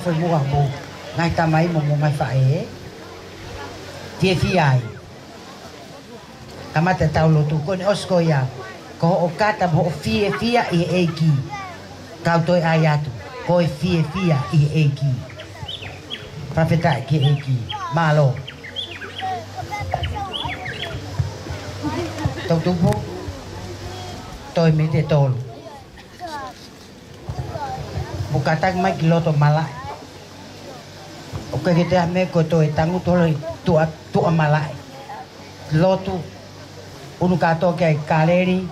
foi mua mo ngai tamai mo ngai fae tie fiai kamata taulo tu ko osko ya ko o kata mo fie fia I eki kau toi ayatu ko fie fia I eki papeta ki eki malo tau tu po toi me te tolo bukatang mai kiloto malai o ka kita me ko to tangu to tu malai lotu unu ka to ke kaleri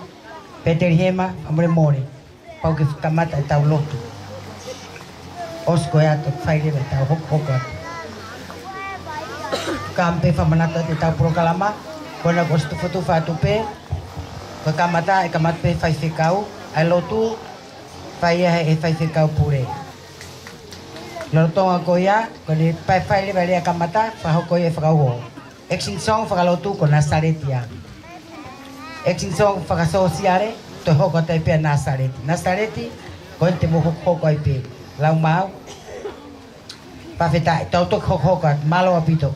peter hema amre more pau ke kamata tau lotu osko ya to faile be tau hok kampe famanata te tau prokalama kona gosto foto fatu pe ko kamata e kamat pe fai fikau ai lotu fai e fai fikau pure Lortonga koya ko le pai fai le bale kamata fa ho koye fa ho exin song fa lotu ko nasaretia exin song fa sociale to ho ko tai pe nasareti ko te mo ho ko pe lau mau pa feta to to ho ko malo apito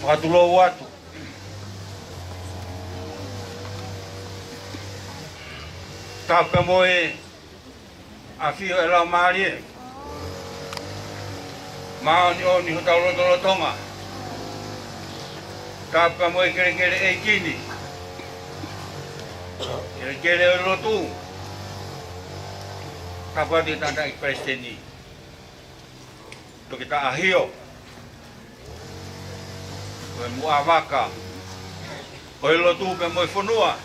Watulo watu Tapa moe afio e lau marie Mao ni o ni hutau loto tonga Tapa moe kere kere e kini Kere kere e lotu Tapa di tanda I presteni To kita ahio Koe mua waka, koe lotu pe moe whanua.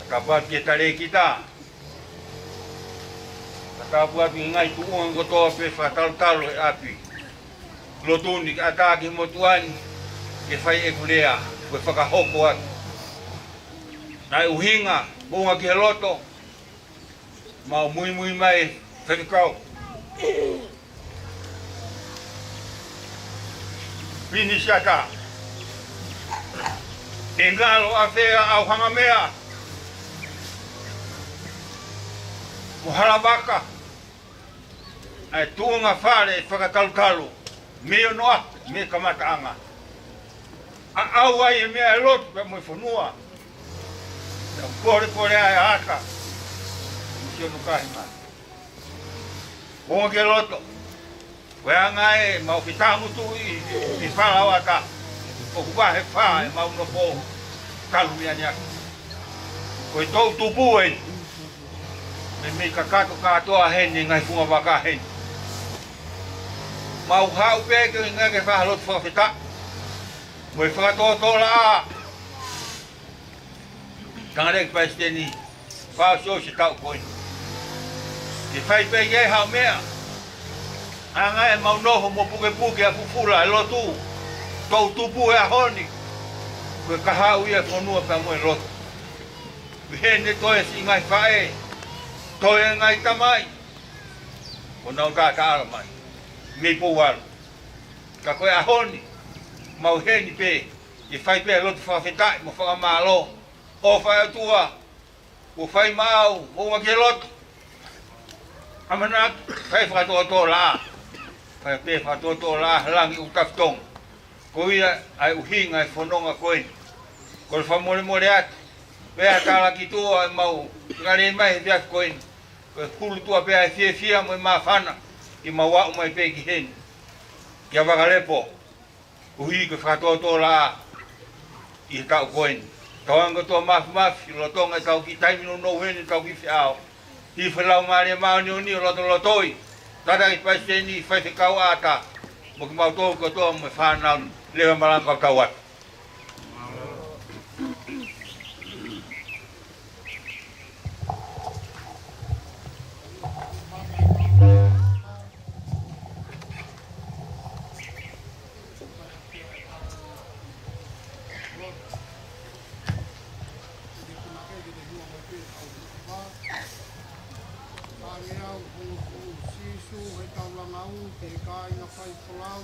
Ka pati e tare kita. Ka puatu I ngai tuunga kotoa pe whataltalo e api. Lotu ni ataki motuani, ke whai e kulea, koe whakahoko atu. Nai uhinga, bunga ki he loto, mau mui mai whekikau. Pini siata. Engalo afea au hangamea. Muharabaka. Ai tuunga fare whakatalutalo. Meo noa, me kamata anga. Au ai mea lotu pe moi whanua. Pore ai haka. Musio nukahi ma. Bonga ke loto. Wea ngai mau kitangu tu I whalawata. O kuwa he wha e mau no po kalumia niaki. Koe tau tupu e. Me kakato katoa heni ngai funga waka heni. Mau hau peke ngai ke whahalotu whawhita. Moe whakatotola a. Tangarek paisteni. Whao si tau koe. Ke whai peke e hau mea. Anga e mau noho mo puke a fufula e lotu. Tau tupu e a honi. Koe kahau ia whanua pa moe lotu. Hene toe si ngai whae. Toe ngai tamai. O nau tā ala mai. Mei pouaru. Ka koe a honi. Mau heni pe. E whai pe a lotu whawhetai mo whakamalo. O whai atua. O whai mau. O maki lotu. Amanak. Whai whakatoa la. Whai pe whakatoa la langi utaftong. Ko ia ai uhinga e whanonga koe. Ko le whamore atu. Pea tala ki tua e mau. Ngare mai he viak koe. Ko hulu tua pea e fia mo e mawhana. I mawau mai pe ki heni. Kia wakalepo. Uhi ko whakatoa la. I he tau koe. Tauanga tua mafi. Lotonga tau ki taimino no heni tau ki whiao. I whalau maare mao ni oni lotoi. Tata I paisteni whai whikau ata. Mo ki mau tōu katoa mo e whanau. Lewa malanga kau atu. Sisu he taulangau ke kai na whai polau.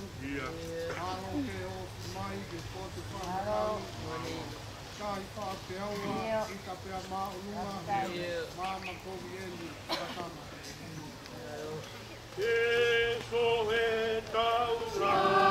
Halo ke o mai ke potu whanakau. Kai whapeaua i ka pea maunua. Mama kovi eni katana. Eso e tauranga.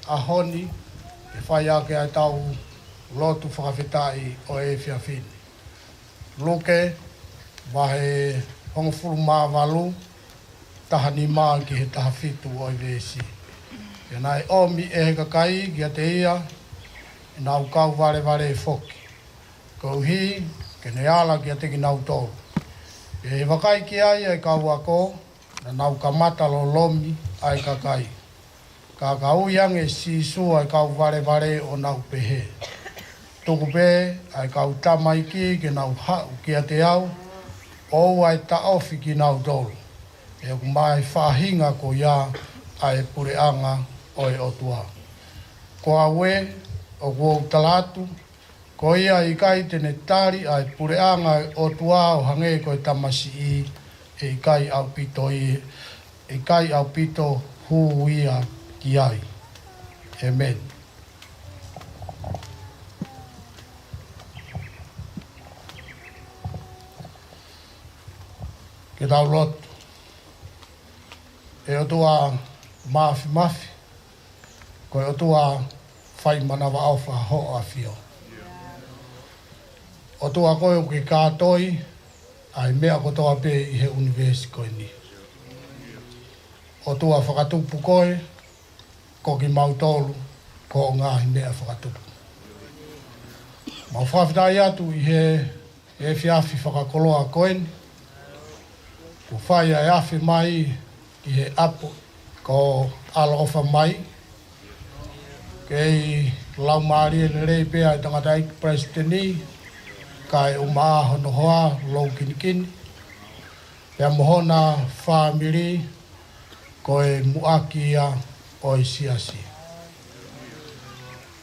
Ahoni, e whai ake ai tau lotu whakawhetai o e whiawhini. Luke, wahe hongofuru mā walu, tahani mā ki he taha whitu o i vesi. E nai omi e he kakai ki a te ia, e nau kau ware ware e whoki. Kou hi, ke ne ala ki a te ki nau tōru. E he wakai ki ai e kau ako, na nau ka matalo lomi ai kakai. Ka kau yang e sisu ai kau ware ware o nau pehe. Tuku pe ai kau tamaiki ki nau hau ki a te au, o ai ta ofi ki nau tolu. E ku mai whahinga ko ia ai pureanga o e otua. Ko awe o kuo talatu, ko ia i kai tene tari ai pureanga o tua o hange ko e tamasi i kai au pito i kai au pito hu ia ki ai. Amen. Ke tau lotu. E o tua mafi, ko e o tua whai manawa awha ho a whio. O tua koe o ke kātoi, ai mea ko toa pe i he universi koe ni. O tua whakatupu koe, ko ki mautolu, ko o ngāhi mea whakatupu. Mau whawhitai atu i he whiawhi whakakoloa koe ni. Ko whai ai awhi mai i he apo, ko alofa mai. Kei lau maari e rei pēa i tangata iki presidenti, kai o maa hono hoa lou kinikini. Pea mohona whamiri koe muakia o i siasi.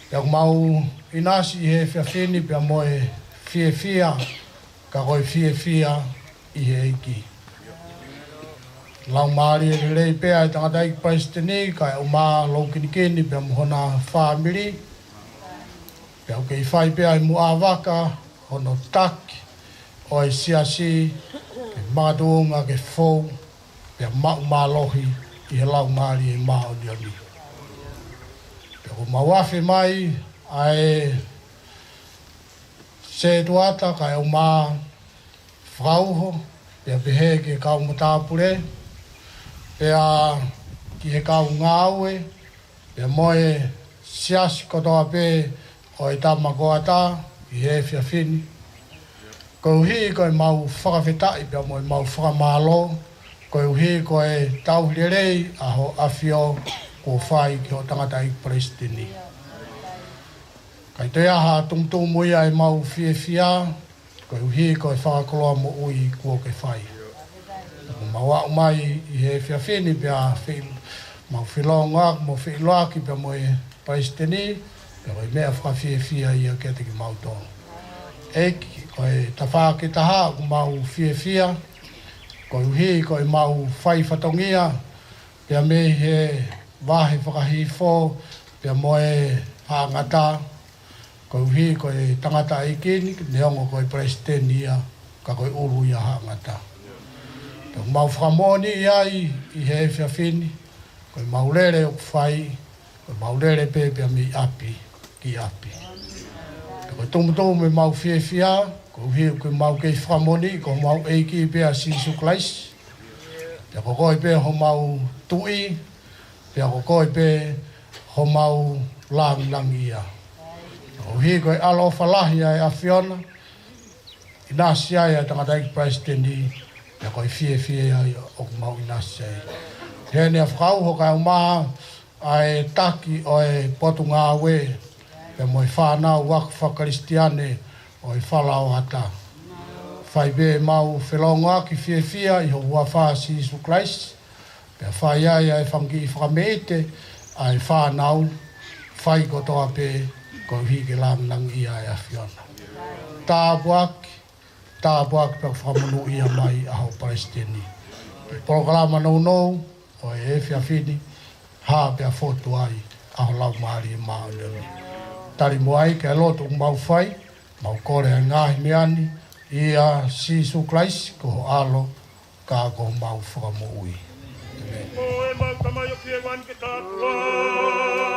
Pea mau inasi i he whiawhini pea moe whiewhia ka koe whiewhia i he iki. Lau maari e rei pēa i tangata iki presidenti, kai o maa lou kinikini pea mohona whamiri. Pea o kei whai pēa i muawaka, hono taki, o e siasi, ke mātuunga, ke fōu, pia mau mālohi i he lau maari e mā o nioni. Pia ko mawawhi mai, ai se tuata, kai o mā whauho, pia pehe ke kau matāpure, pia ki he kau ngāue, pia moe siasi kotoa pe o e tamakoata, i he whiawhini. Ko uhi koe mau whakawhetai pia moe mau whakamālo. Ko uhi koe tauhirerei aho awhio ko whai ki ho tangata i presidenti. Kai te aha tumutumui ai mau whiewhia, ko uhi koe whakakoloa mo ui kua ke whai. Ko mau mai i he whiawhini pia mau whilonga mo whiloaki pia moe presidenti, pia koe mea whakawhiewhia ia kia te ki mautonga. Eki, koe tawhake taha ku mau whiewhia, koe uhi koe mau whaiwhatongia, pia me he wahe whakahifo, pia moe hangata, koe uhi koe tangata ikini, neongo koe presidenti ia, ka koe uru ia hangata. Pia mau whakamoni iai i he whiawhini, koe mau lere o whai, koe mau lere pe pia mi api, ki api. Ko tumutu me mau whiewhia, ko hiu koe mau kei whamoni, ko mau eiki pia Sisu Klais. Pia ko koe pe ho mau tui, pia ko koe pe ho mau langi ia. Ko hiu koe alo whalahi ai a Fiona, inasi ai a tangata iki presidenti, pia koe whiewhia ai o mau inasi ai. Hene a whakauho kai o maha ai taki o e potu ngā we, pe moi whanau waku whakaristiane o i whalao hata. Whai be mau whelonga ki whiewhia i ho ua wha Sisu Klais. Pe whai ai ai whangi i whakamete ai whanau whai kotoa pe ko hike lamnang i ai a Fiona. Tāpuaki pe whamunu ia mai a ho presidenti. Pe programa nou o e whiawhini ha pe a fotu ai a ho lau maari e maa leoni. Tari moai ke loto mau whai, mau kore a ngahi meani, i a Sisu Klais, ko ho alo, ka ko mau whakamo ui. Oe mau tamayo pie wan ke tātua.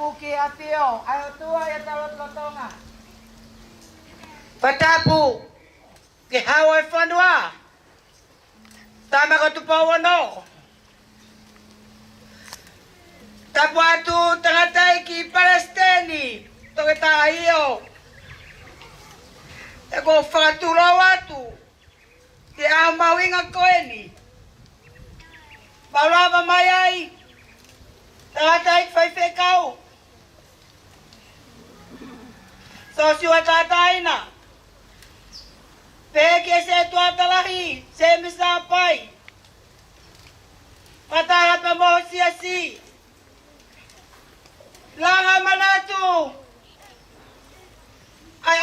buki apio, ayo tua ya talot lotonga. Patapu, ke hawa fanwa. Tama ko tupawono. Tapuatu tangatay ki Palestini, toketa iyo. Eko fakatula watu, ke amawinga koeni. Palava mayai, tangatay fai kau. Sosiwa tataina. Peke se tuatalahi, se misapai. Patara pa mo siasi. Langa manatu. I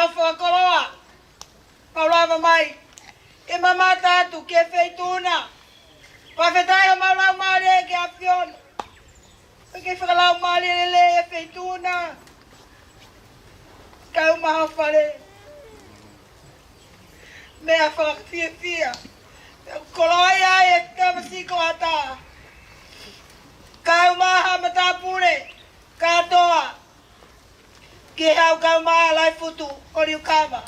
offer koloa. Palava mai. E mamata tu ke feituna. Pafetai malau mare ke apion. Ke falau mare le feituna. Kau maha fale. Mea fia. Koloia e tamasiko ata. Kau maha matapure. Katoa. Ke hau kau maha lai futu. Oriukama.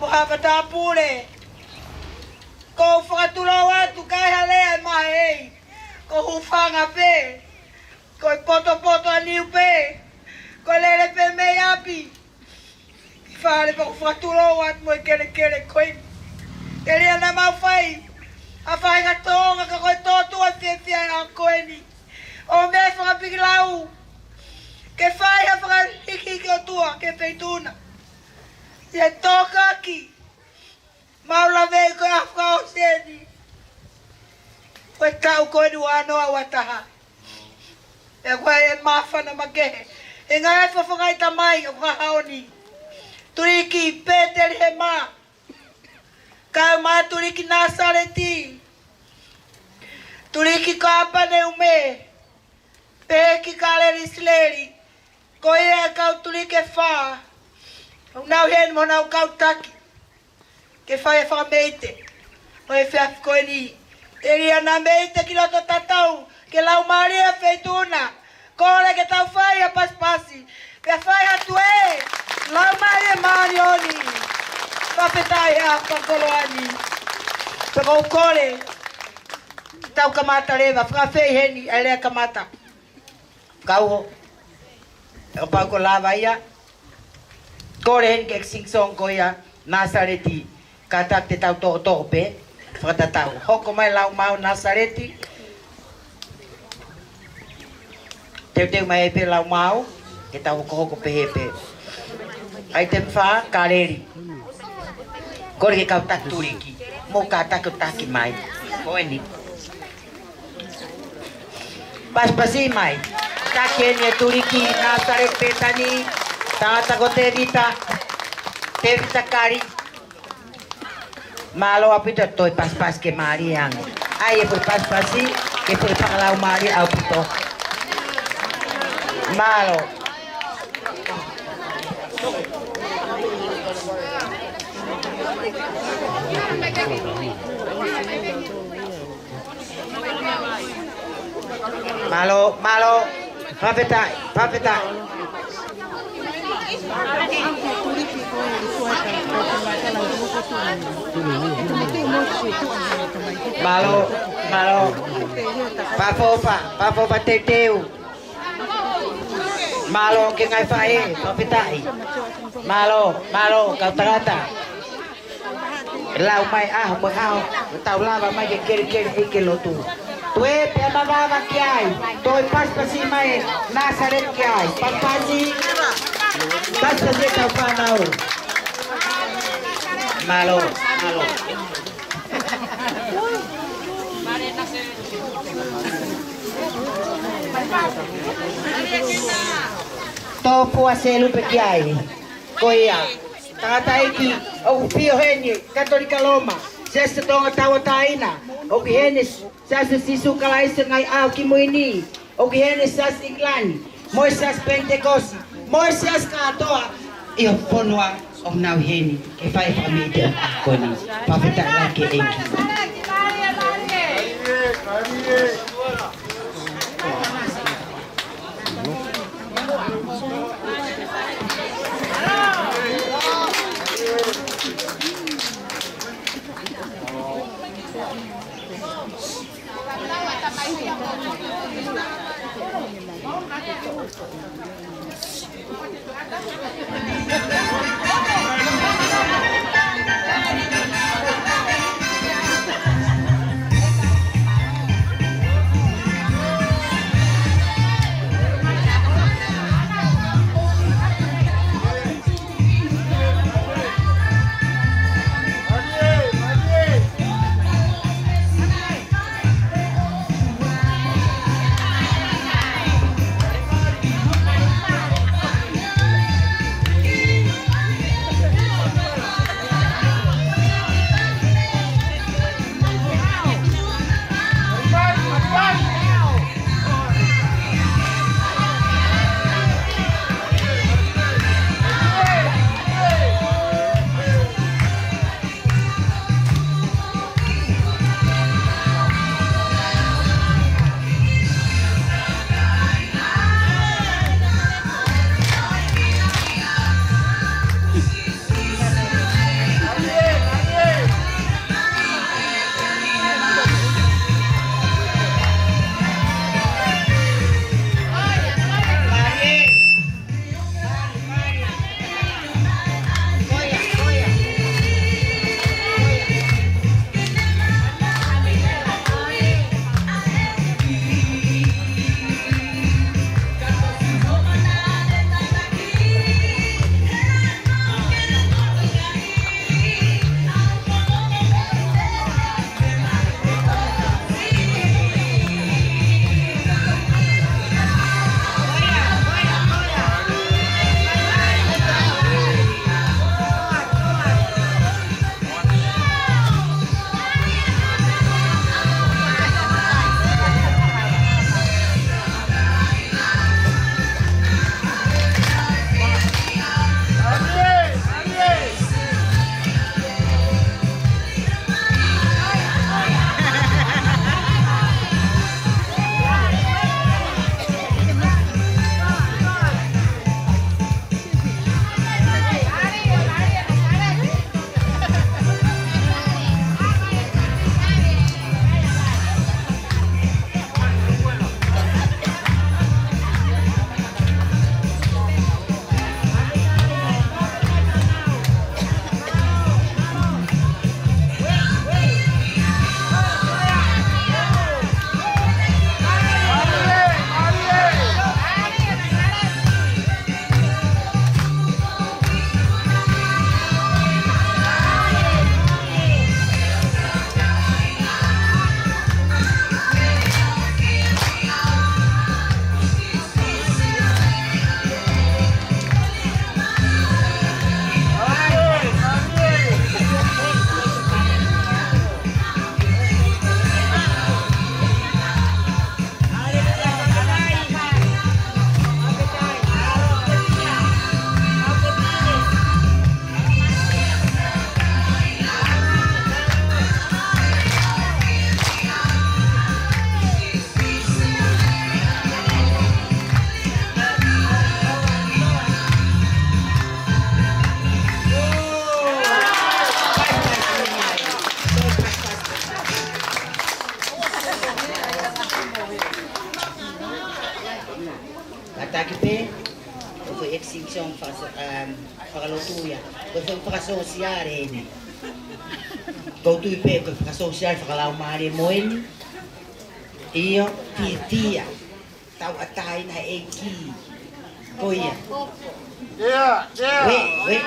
Moha matapure. Ko whakatula watu kai halea maha ei. Ko hufanga pe. Ko poto aniu pe. Ko lele pe mei api. Fale pa whakatula watu mo kere koe. Tere ana mau whai. A whai katonga ka koe tōtu a whiawhia a koe ni. O me whakapikilau. Ke whai ha whakariki ki o tua ke peituna. Ia tōka ki. Maula vei koe a whakao seni. Koe tau koe ni wanoa wataha. E koe e mawhana makehe. E ngai whawhangaita mai o whahaoni. Turiki Peteri he mā. Kau mā turiki Nasareti. Turiki kāpane ume. Peki kāleri sleri. Ko ea kau turiki e whā. Nau hen mo nau kau taki. Ke whai e whakameite. O e whiafi koe ni. E ria nā meite ki loto tatau. Ke lau maria feituna. Kore ke tau whai a paspasi. Pe whai hatu e. Lau maria marioni. Papetai a pakoloani. Peko kore. Tau kamata rewa. Whakawhei heni a lea kamata. Kauho. E pau ko lava ia. Kore heni ke ksingsong ko ia. Nasareti. Katak te tau to'o pe. Whakatatau. Hoko mai lau mau Nasareti. Teu mai e pe lau mau. Ke tau hoko pe hepe. Ai te mwha, kareri. Kore ke kau tak turiki. Mo ka taku taki mai. Koe ni. Paspasi mai. Taki eni e turiki. Nasaret petani. Tangata ko te vita. Te vita kari. Malo apito toi paspas ke mari yang. Ai e por paspasi. Ke por pakalau mari au pito. Malo. Malo. Papetai. Malo. Pafopa teu. Malo ke ngai fae, papetai. Malo, kau tarata. Lau mai mo tau lava mai ke ke lotu. Tue pe mama kiai, toi paspasi mai Nasaret kiai, paspasi tau panau. Malo. Topu aselu pe kiai, koia. Tataiki, o pio heni, Katolika Loma, sesta tonga tawa taina, o ki heni sasa sisu kalaisa ngai au ki muini, o ki heni sasa iklani, moi sasa pentekosi, moi sasa katoa, io ponua o nau heni, ke fai famite koni, pafeta lake enki. Ataque foi extinção whakalotuia. Ko foi whakasosiare ene. Koutu pe ko whakasosiare whakalau maare moeni. Io tia. Tau atai na e ki. Koia. Wait.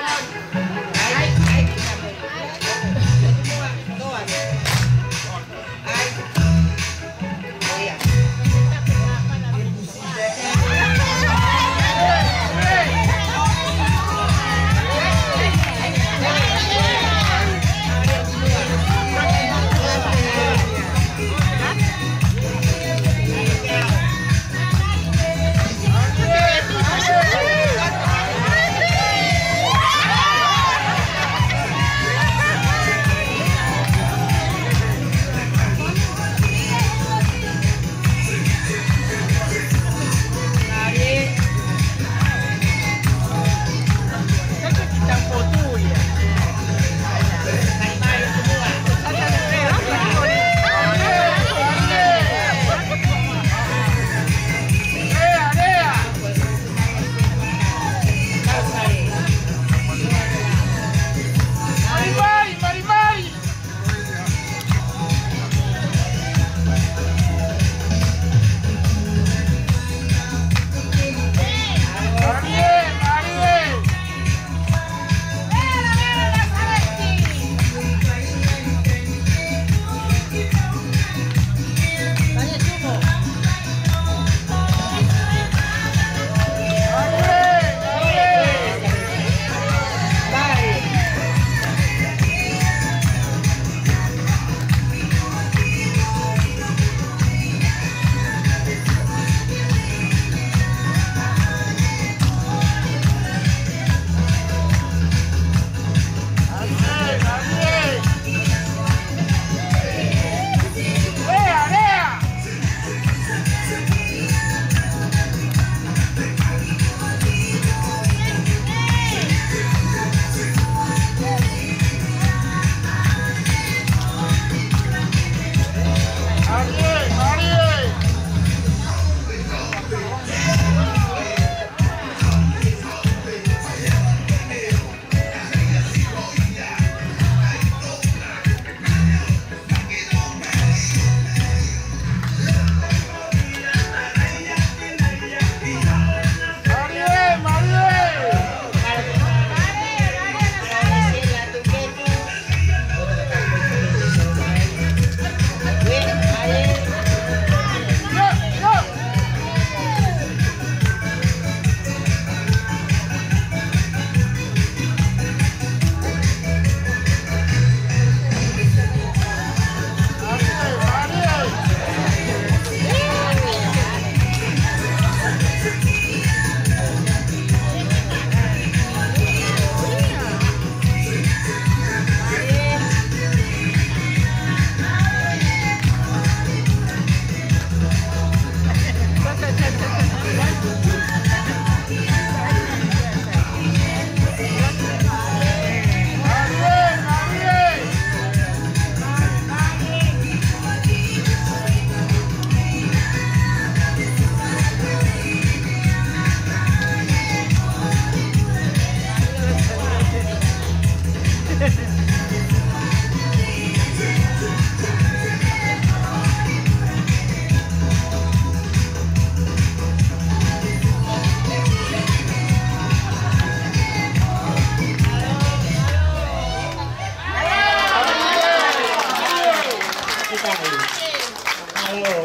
Malo.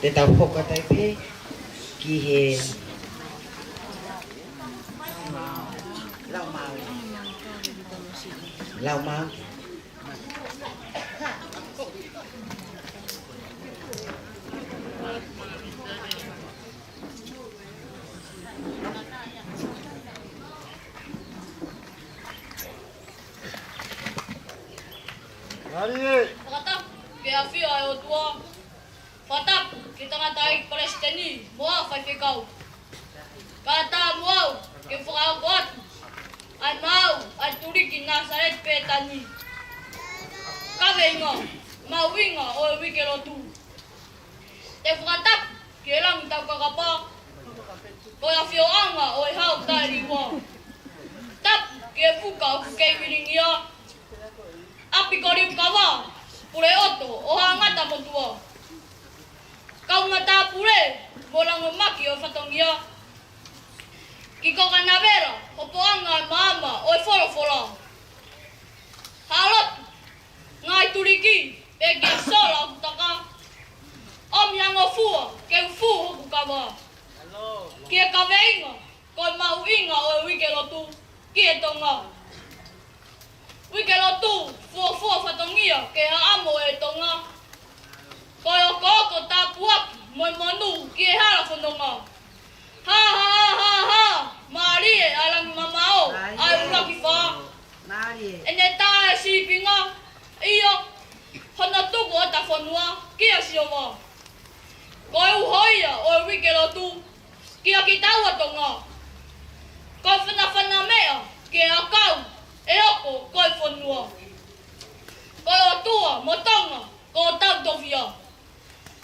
Te tau poka tai pe ki he lau mau. Fatap, kaya fio ayo tua. Fatap, kita ngatai Palestini, mua fai fikau. Kata mau, ke fukau kuat. Ai mau, ai turi ki Nasaret petani. Kawe ingo, mau ingo, oi wikelo tu. Te fatap, ke lang tau kakapa. Koya fio anga, oi hau tari wa. Tap, ke fukau kukei wiringia. Api kori kawa, pure oto, oha ngata motua. Kau ngata pure, bolang maki o fatongia. Kiko kanavera, opo anga mama, oi folo. Halot, ngai turiki, pegi sola kutaka. Om yang ofua, ke ufu hoku kawa. Kia kawe inga, koi mau inga oi wikelo tu, kie tonga. Wikelo tu, fua fatongia, ke amo e tonga. Koyo koko tapuaki, moi manu, kie hala fondonga. Ha, Marie, alang mamao, ay ulaki fa. Ene tae sipinga, iyo, hona tuku ata fonua, kia sioma. Koyo uhoia, oi wikelo tu, kia kitawa tonga. Koyo fana mea, kia akau, eoko koi fonua. Koi otua, motonga, ko tau tovia.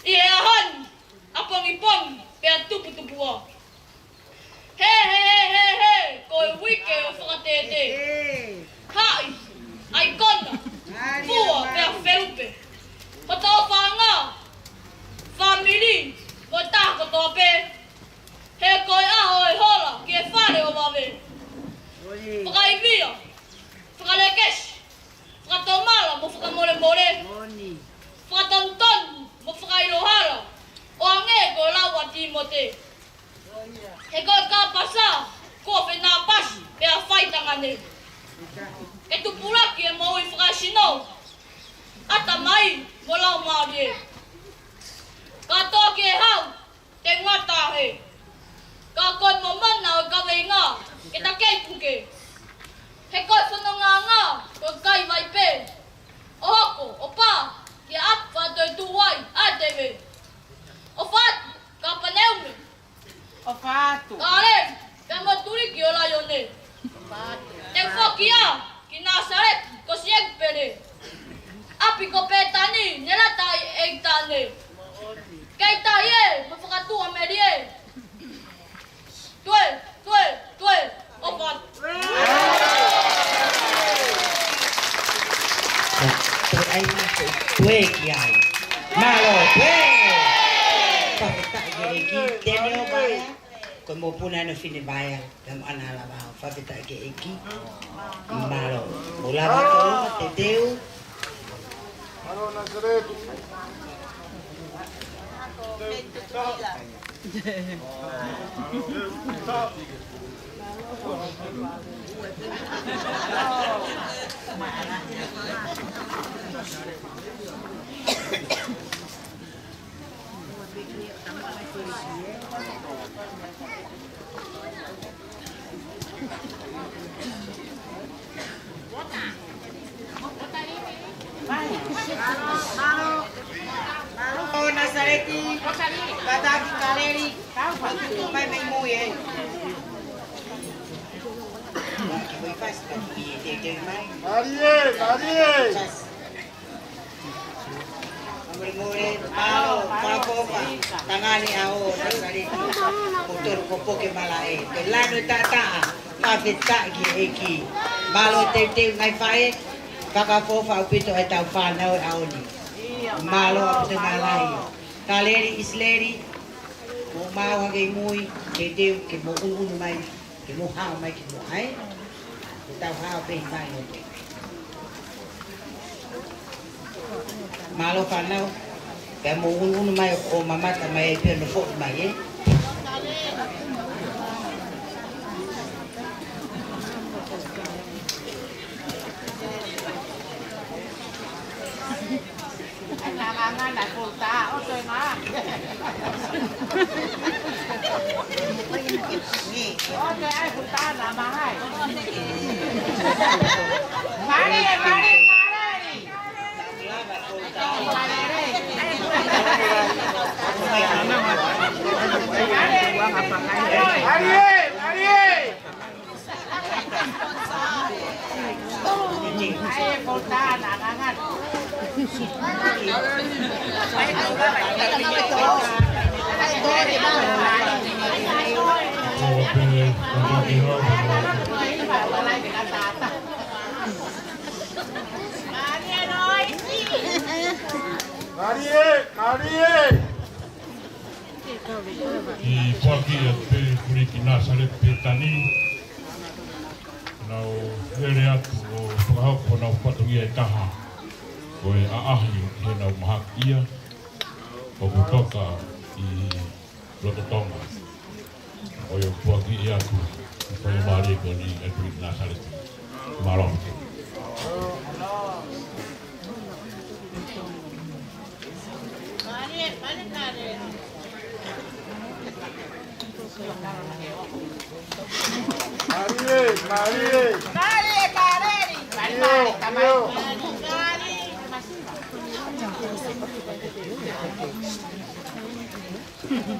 Ie ahan, apong-ipong, pea tupu-tupua. He, koi wike o whakatete. Hai, ai kona, fua, pea ferupe. Koto o whanga, family, mo tako toa pe. He koi aho e hola, ki e whare o wawe. Whakaivia, whakalekes, whakatomala mo whakamore-more, whakatonton mo whakailohara, o ange ko lawa Timote. He koe ka pasa, ko whenā pasi, pea whaitangane. E tupuraki e maui whakasino, ata mai mo lau maari e. Ka toki e hau, te ngata he. Ka koe mo mana o kawe ngā, ke ta kei puke. He koe whanonganga, koe kai mai pe. O hoko, o pā, ki ap whātoi tuwai, a tewe. O whātu, ka paneume. O whātu. Ka rem, pia mo turiki o lai o ne. Te whokia, ki Nasaret, ko sieg pere. Api ko petani, nela tai eik tane. Kei tai e, mo whakatua meri e. Tue, o whātu. Ai tue ki ai. Malo, tue! Whawhetai ke eki, tene o baia. Koe mo puna no whine baia, kam ana la bao. Whawhetai ke eki. Malo. Mo lava ka uma, te teu. Aro Nasaret. Oh, Nasareti, Kataki Kaleri, vai bem muito. Vai faz tem mais. Marie. Amore, malo, papopa, tangani ao Nasareti. Motor kopo ke malae. Kelano tata, paveta ki eki. Malo te mai fai. Kakafofa upito e tau whanau e aoni. Malo ako te malai. Kaleri isleri. Mo mawa kay mui. Kay teo ke mo unu mai. Ke mo hao mai ke mo ai. Ke tau hao pe mai o te. Malo whanau. Kaya mo unu mai o mamata mai e pia no fo mai e. Nanganga na kulta o soy ma. Oke ai kulta na mahai. Mari. Ai kulta nangangan. I poaki e pe kuriki Nasaret Petani. Nau here atu o whakahaupo nau patungia e taha. Ko e aahi he nau mahakia. O kutoka I Rototonga. O i poaki e atu. I whai maare ko ni e kuriki Nasaret. Marong. Thank you.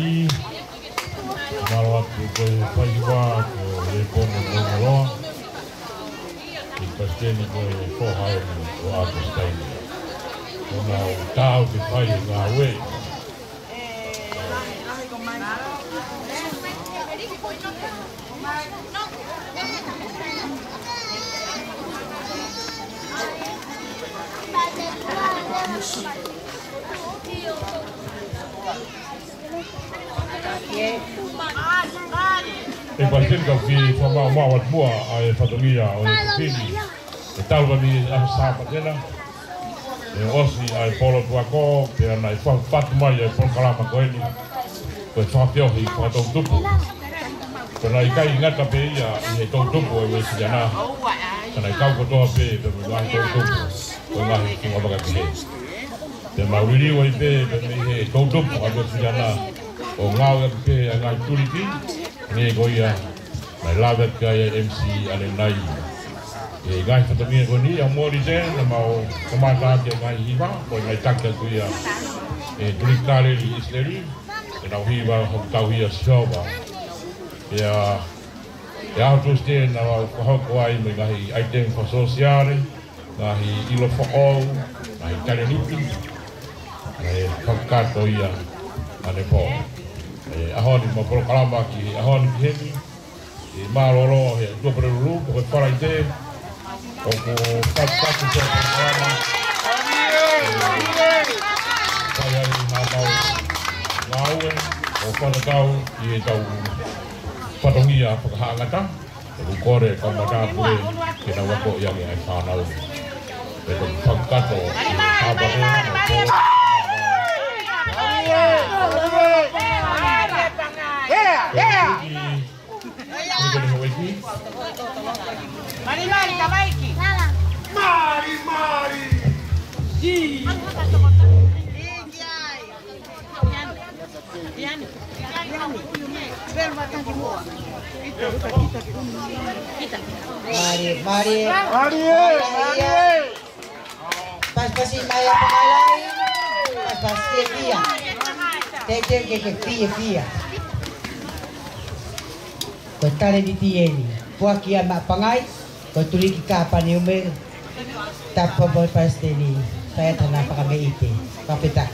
i malo atu koe whaiwa ko le pono ngoloa i pasteni koe whohau ko atu staini ko ngā tau ki whai ngā we e pasteni ka ki whamau mawat mua a e whatongia o e whini e taurani a sāpatena e osi a e polo tuako pe ana e whatu mai e polo kalama koeni ko e whawhiohi whakatau tupu kona i kai ngata pe ia i he tau tupu e wesi ana kana i kau kotoa pe pe me wahi tau tupu ko i ngahi ki ngabaka ki he te mauriri o i pe me he tau tupu a wesi ana o ngau e pe a ngai turiki nge goia mai lavet ka e MC ale nai e ngai whatamia ko ni a mori te na mau komanda te ngai hiwa ko ngai taka kuia e turikare li isleri e nau hiwa ho tau hia sioba e au tuste na wau kahoko ai me ngahi item for sociale ngahi ilo for all ngahi taleniti e whakato ia ane po ahoni mo pro kalama ki ahoni ki hemi e maroro he dobre ru ko para ite o ko tatu te kalama ai na mau naue o para tau i e tau patongia pakahangata o kore ka mata pule ke na wako yang ai whanau e ko whakato habare Mari, Kamaiki. Mari! Mari. Pas-pasin maya pangalay. Pas-pasin pia. Tete ke pia. Ko tale di tieni. Puaki ama pangai. Ko tuliki kapan yume. Tapa boy pasteni. Saya tanah pakame ite. Kapita.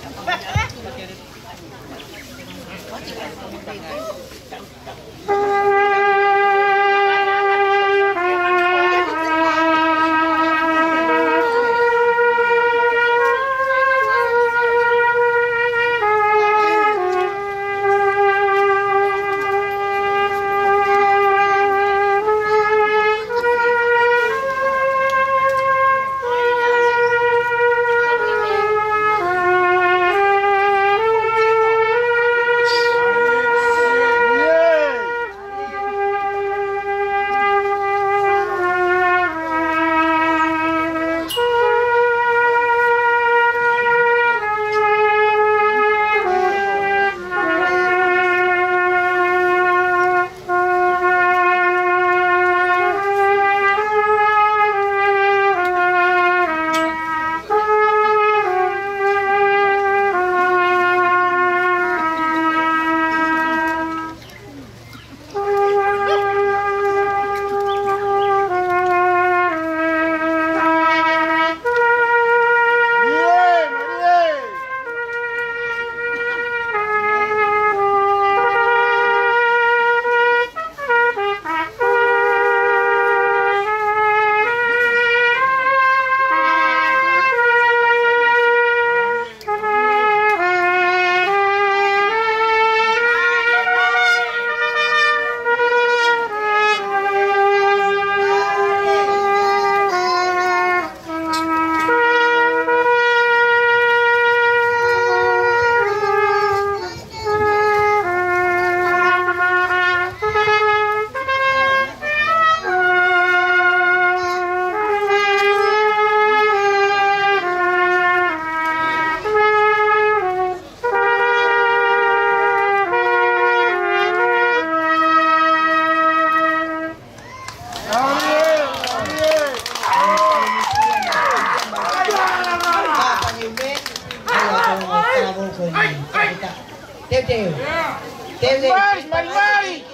Teo. Mai.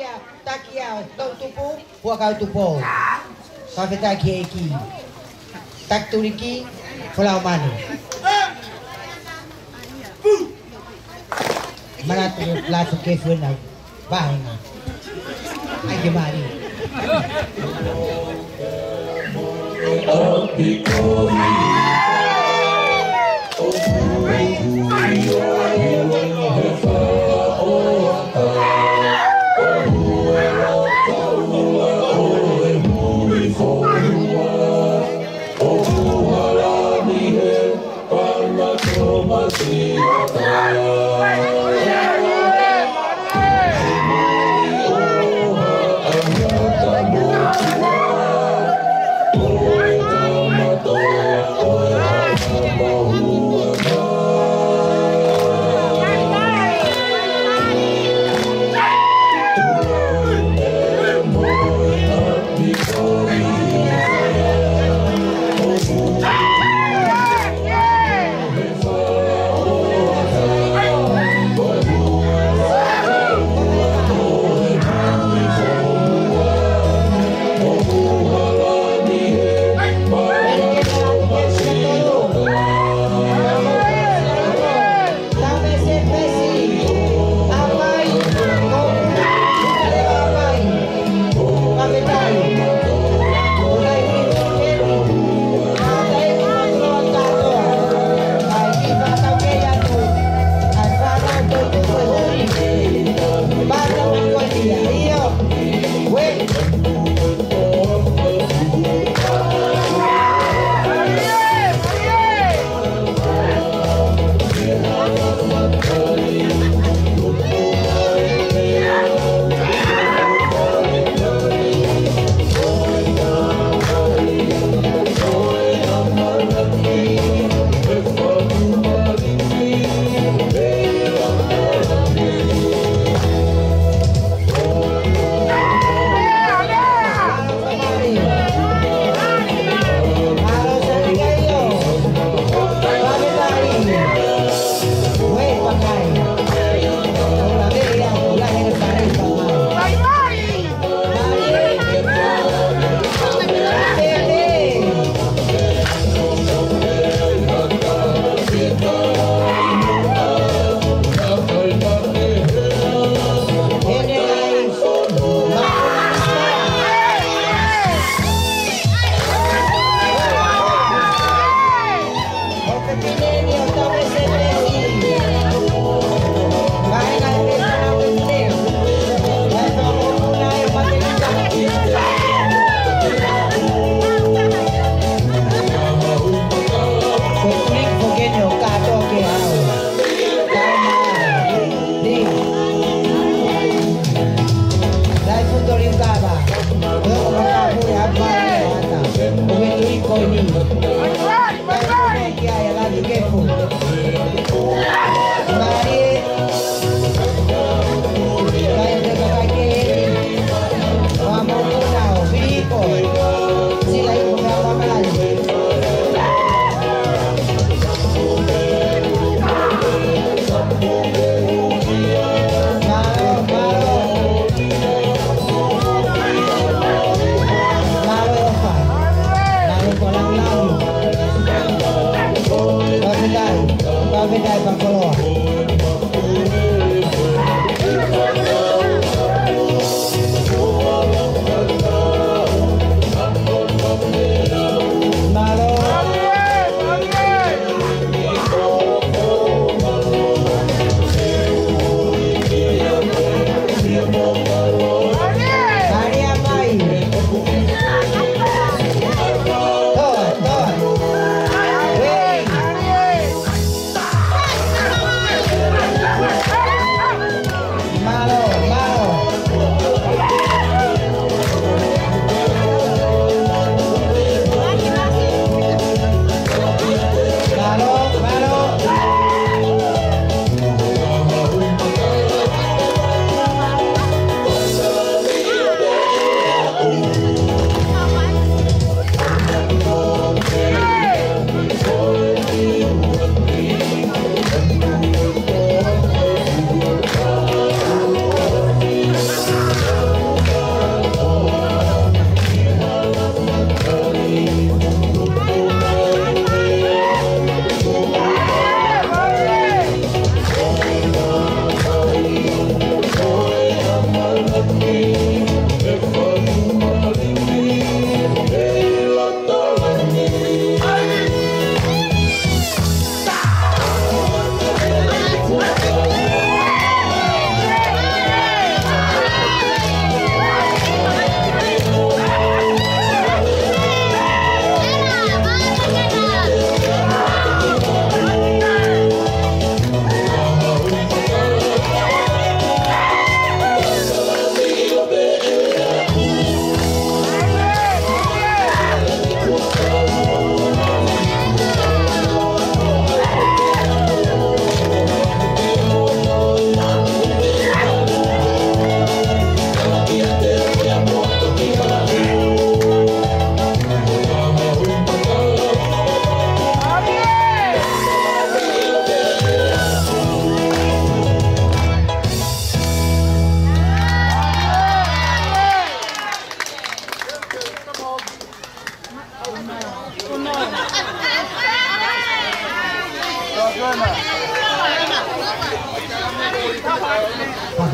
Takia, tau tupu, hua kau tupu. Kau feta ki eki. Tak turiki, pulau mani. Mana tu latu kefun na bahenga. Ai ke mari.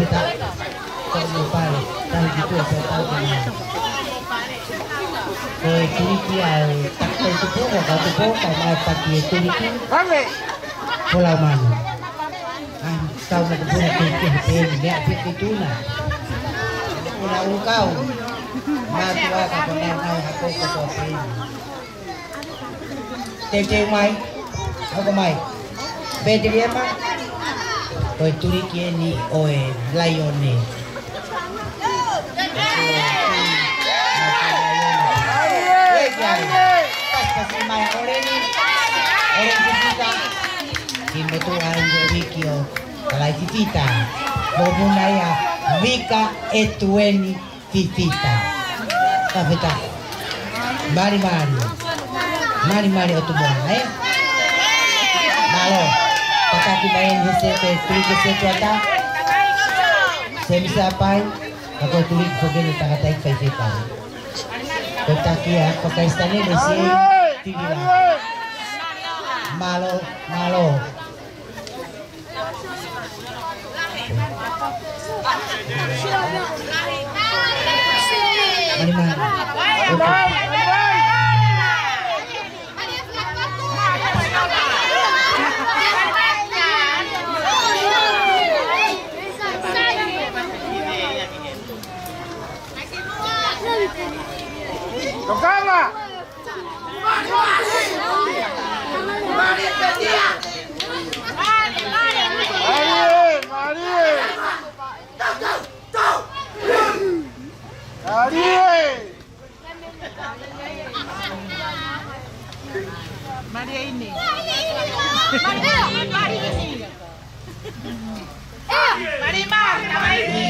kita tak lupa dah gitu saya tahu kan kuliti ay takto itu po kaya pati kuliti pulau mana tahu nak punya kuliti ni apit itu na pulau kau matua kapan aku kopi teh mai aku mai beda dia mah oi turiki ni oi lion ni pas mai ore ni kita kimbo tu ang wikio kalai titita bobunaya wika etueni titita kafeta mari otubon malo pataki main hese tulik hese ata semisa pai ako tulik pagin takatai faifeta pataki pakai stane desi tigila malo Tocaba. Maria ini. Marimar, nama ini.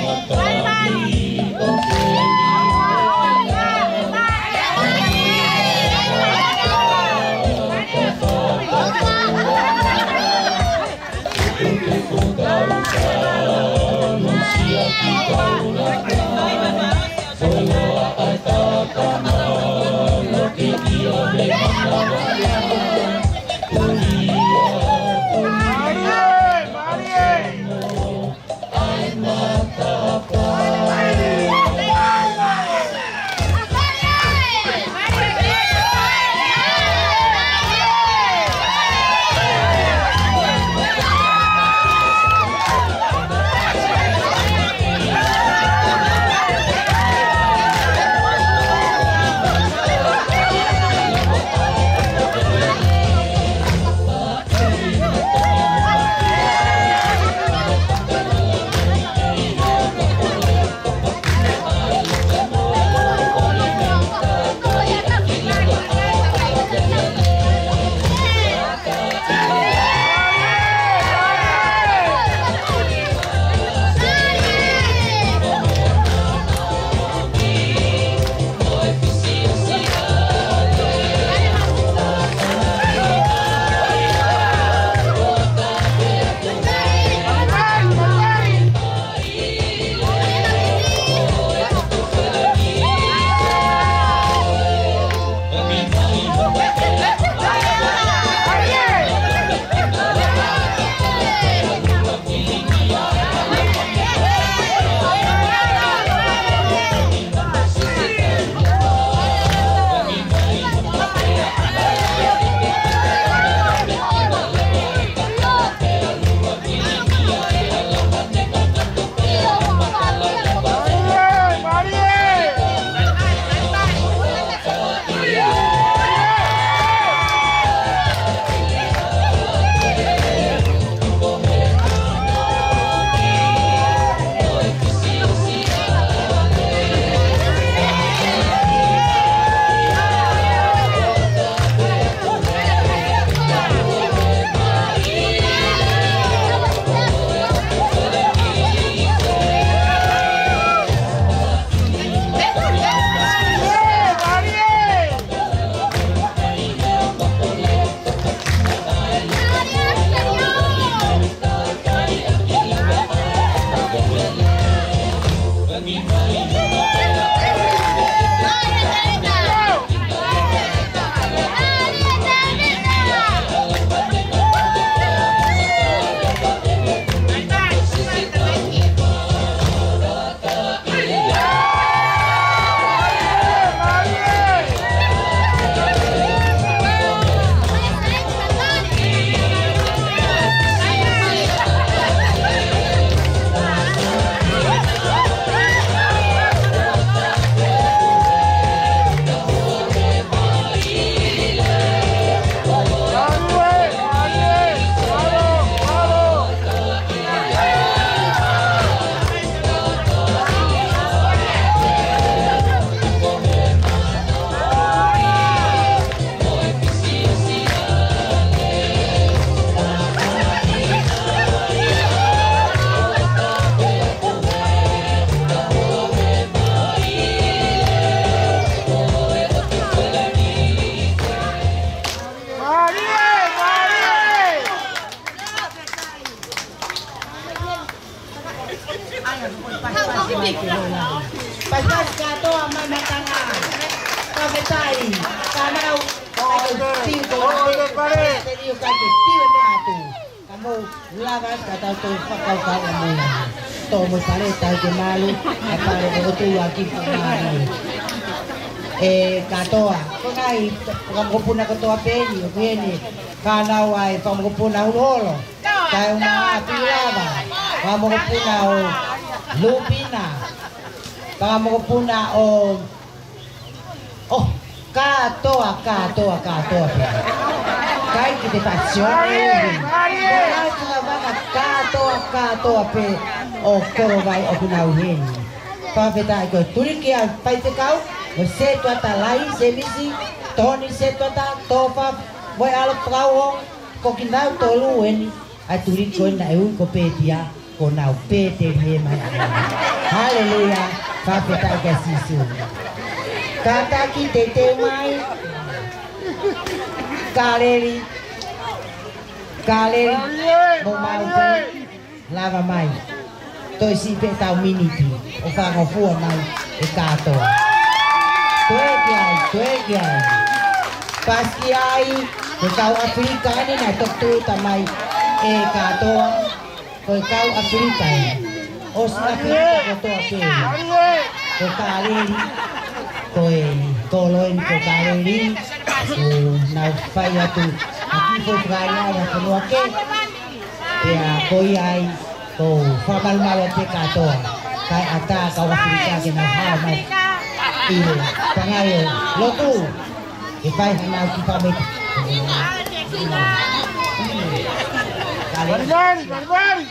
Pasal katoa mai matangan. Kapetai, kanau, tigo, serio kake, tigo me atu. Kamu lavas kata tu fakau kamu. Tomo paleta que malu, apare de tu aquí fumari. Katoa, kongai, kamu puna katoa peni, peni. Kanau ai, kamu puna ulolo. Kau na pilava, kamu puna lupina. Kamu puna katoa. Kai kita passione. Katoa pe korovai okunau hen. Paveta ko turikia paite kau, se tu atalai semisi, toni se tu ata tofa, boy alo prau kokinau tolu en aturi ko na eu ko petia ko na pete ye mai. Haleluya. Paveta ko sisu. Kata kita temai Galeri mau lava mai toi si pe tau miniti o fa ngo fu mai e kato tuegiai paski ai ko kau Afrika ni na tok tu tamai e kato ko kau Afrika o sa Afrika ko to ape ko galeri Koloin ko galeri na faya tu aquí foi traia ya penua ke ya koi ai ko famal malo te kato kai ata ka Afrika ke na ha mai ile pangayo lotu e vai na ki pa me Barbari.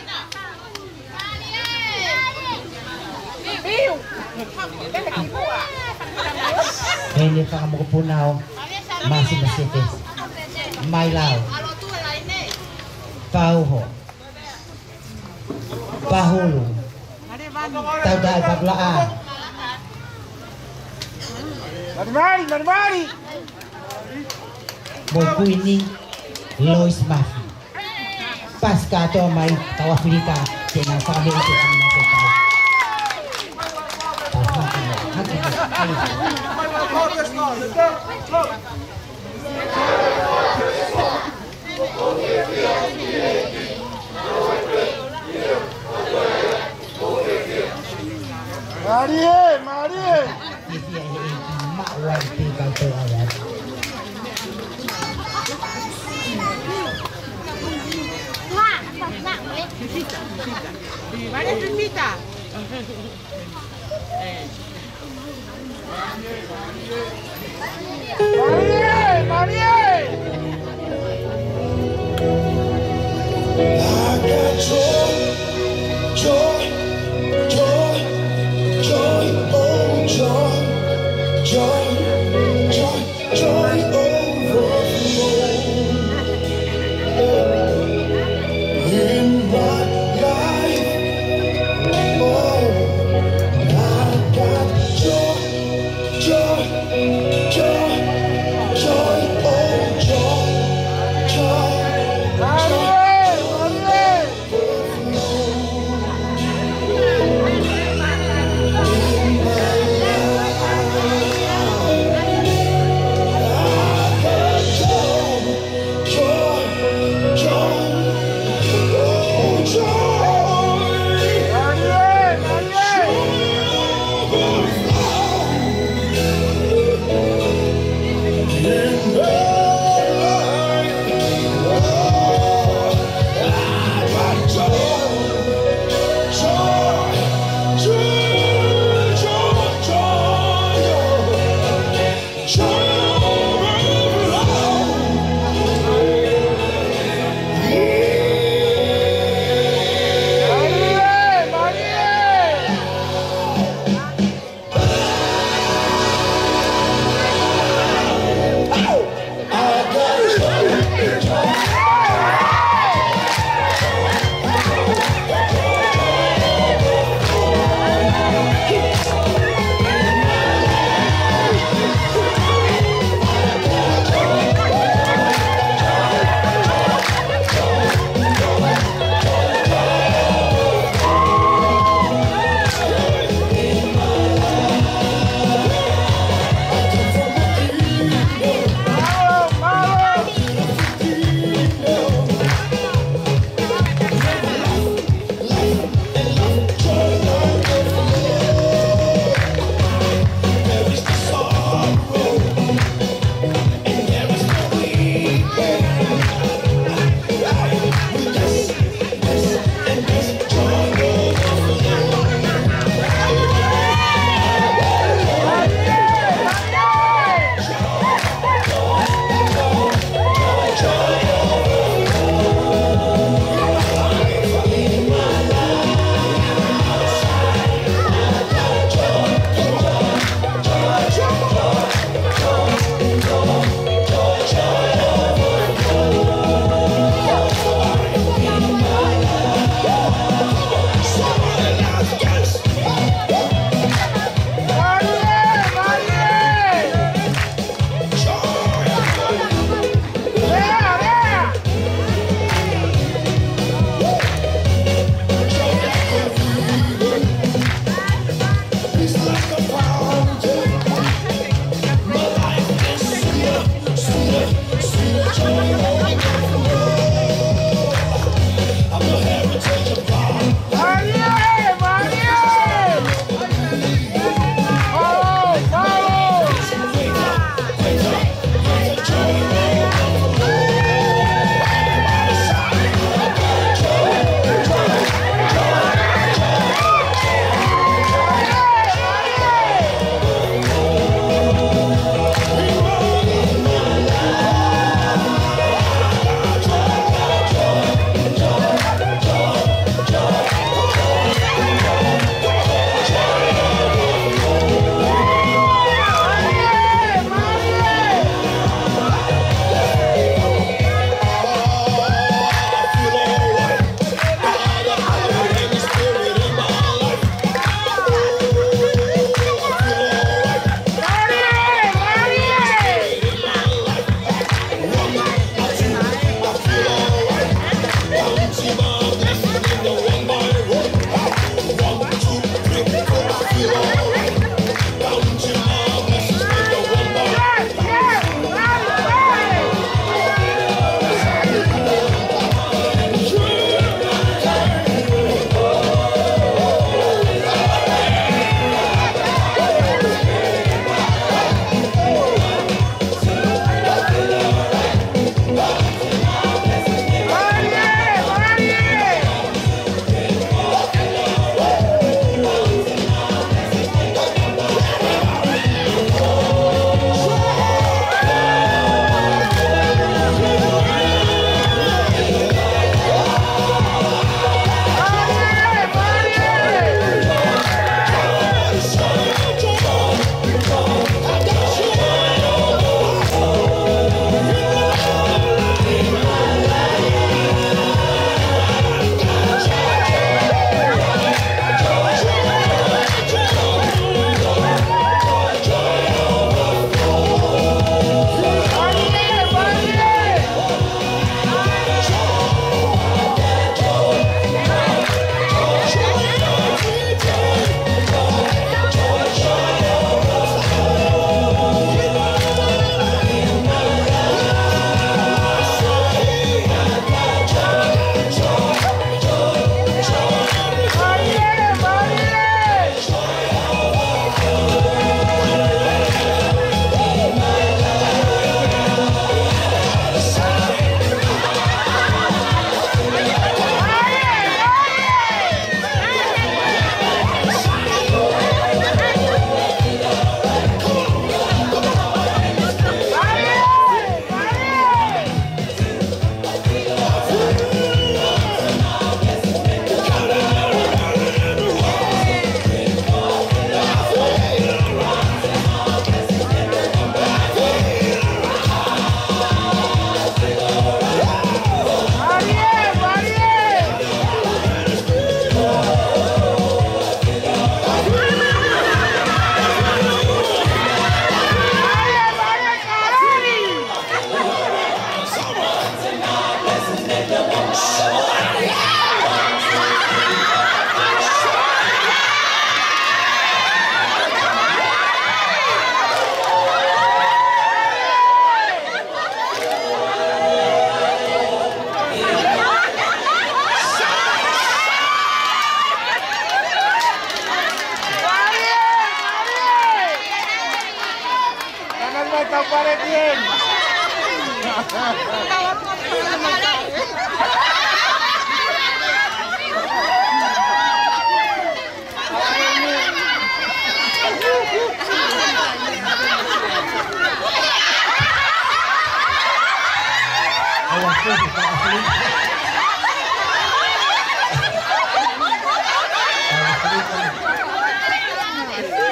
Ini pa mo punaw masites mailao pauho pahulu tauda paglaan Barbari. boy kuini Lois Mafi pas kato mai tawafirika tena sabe itu ang nakita Marie. Makwai ti kanto awat. Maria Pepita. Marie. I got joy, oh joy overflow in my life. Oh, I got joy, oh joy. está pareciendo.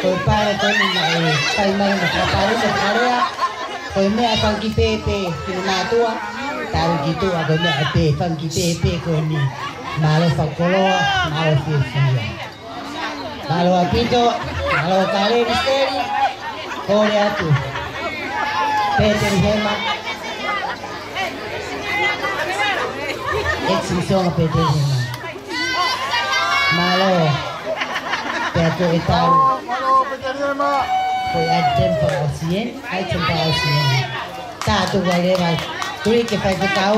Tôi para tôi mình lại tay mai mà phải para được area. Tôi mẹ phang ki pepe kina tua. Tahu gitu aku mẹ pe phang ki pepe ko ni. Malo fakolo, malo fia. Malo apito, malo kare misteri. Korea tu. Peter Hema. Exhibition a Peter Hema. Malo. Pero itaw. Foi item para o cien, item para o cien. Tato galera, tudo que faz itaw.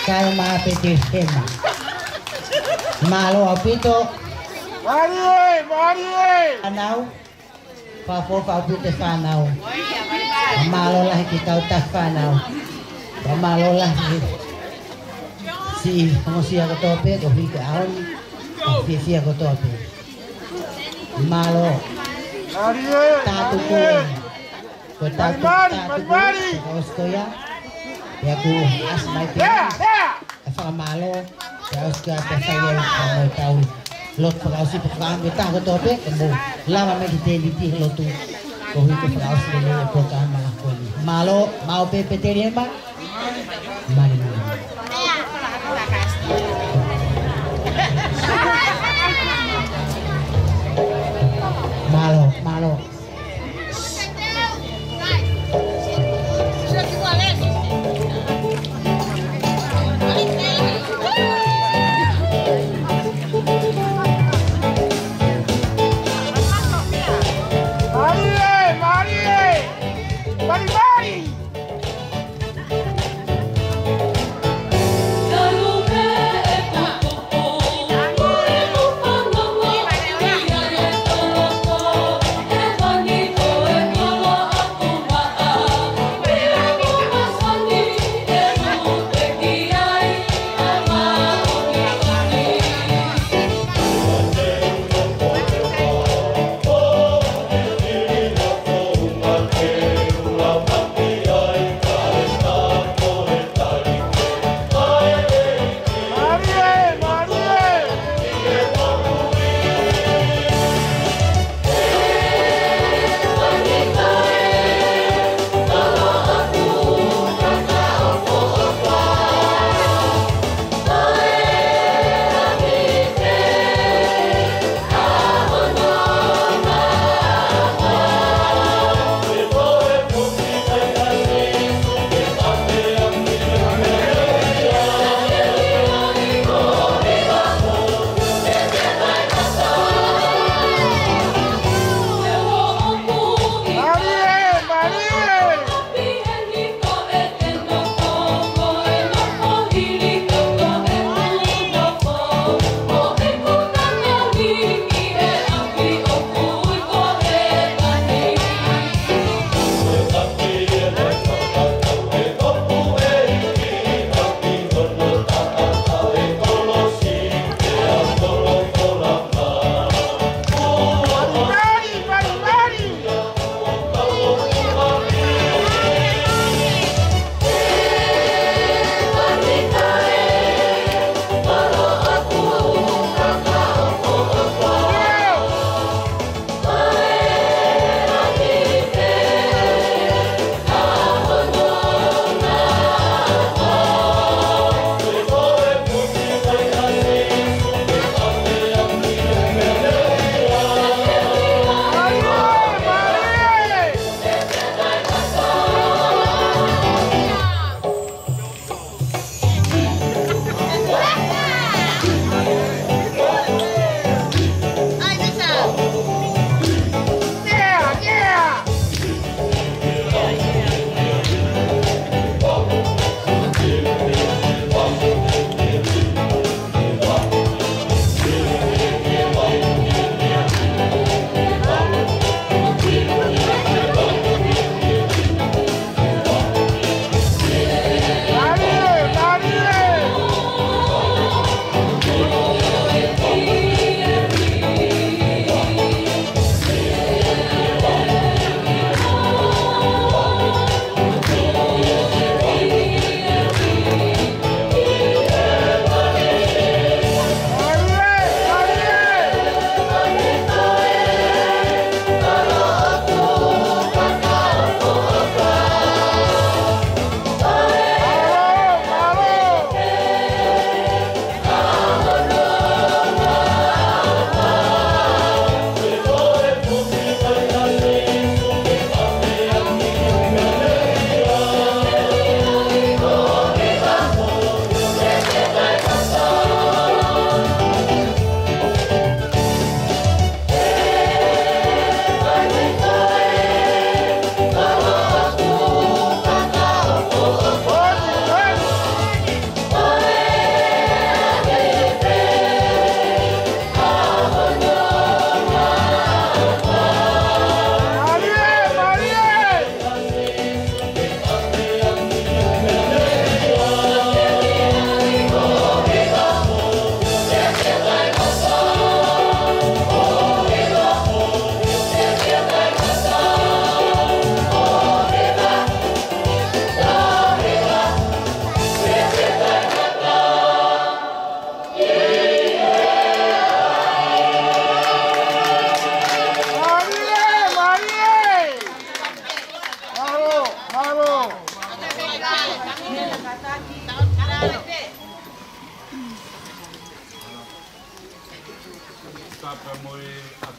Kaya mga Peter Hema. Malo apito. Marie! Anaw. Papo apito fanaw. Malo lah kita utas fanaw. Malo lah si manusia kotope, kopi ke aon, fia kotope. Malo. Tato ko. Tato ko. Tapos ko ya. Ya ko as my pin. Fa malo. Tapos ko pa sa yo mo tao. Lot pa kasi pa kami ta kotope, mo lama me dite lotu. Ko hito pa kasi le ko ka mga ko. Malo, mau pepeteria ba? Mari. Malo. Marie!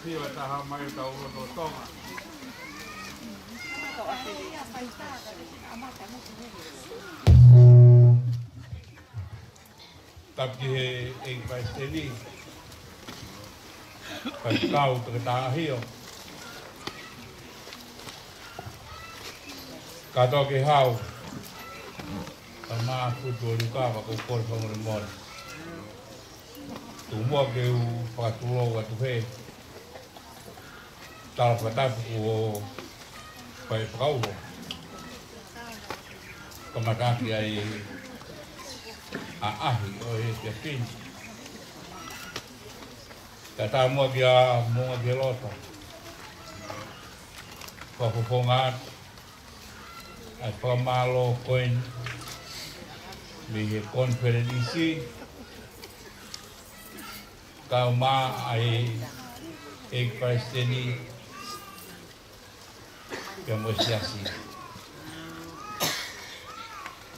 Pio taha mai tau lo tonga. Tapi e vai teli. Pai tau te tahio. Kato ke hau. Sama putu luka wa ko por fa mo mo. Tu mo ke u pa tu lo wa tu he. Tal fa ta o pai pau. Kamakaki ai ahi o e te pin. Kata mo ke loto. Ko fonga ai pamalo koin mi konferensi kauma ai ekpresteni kemusiasi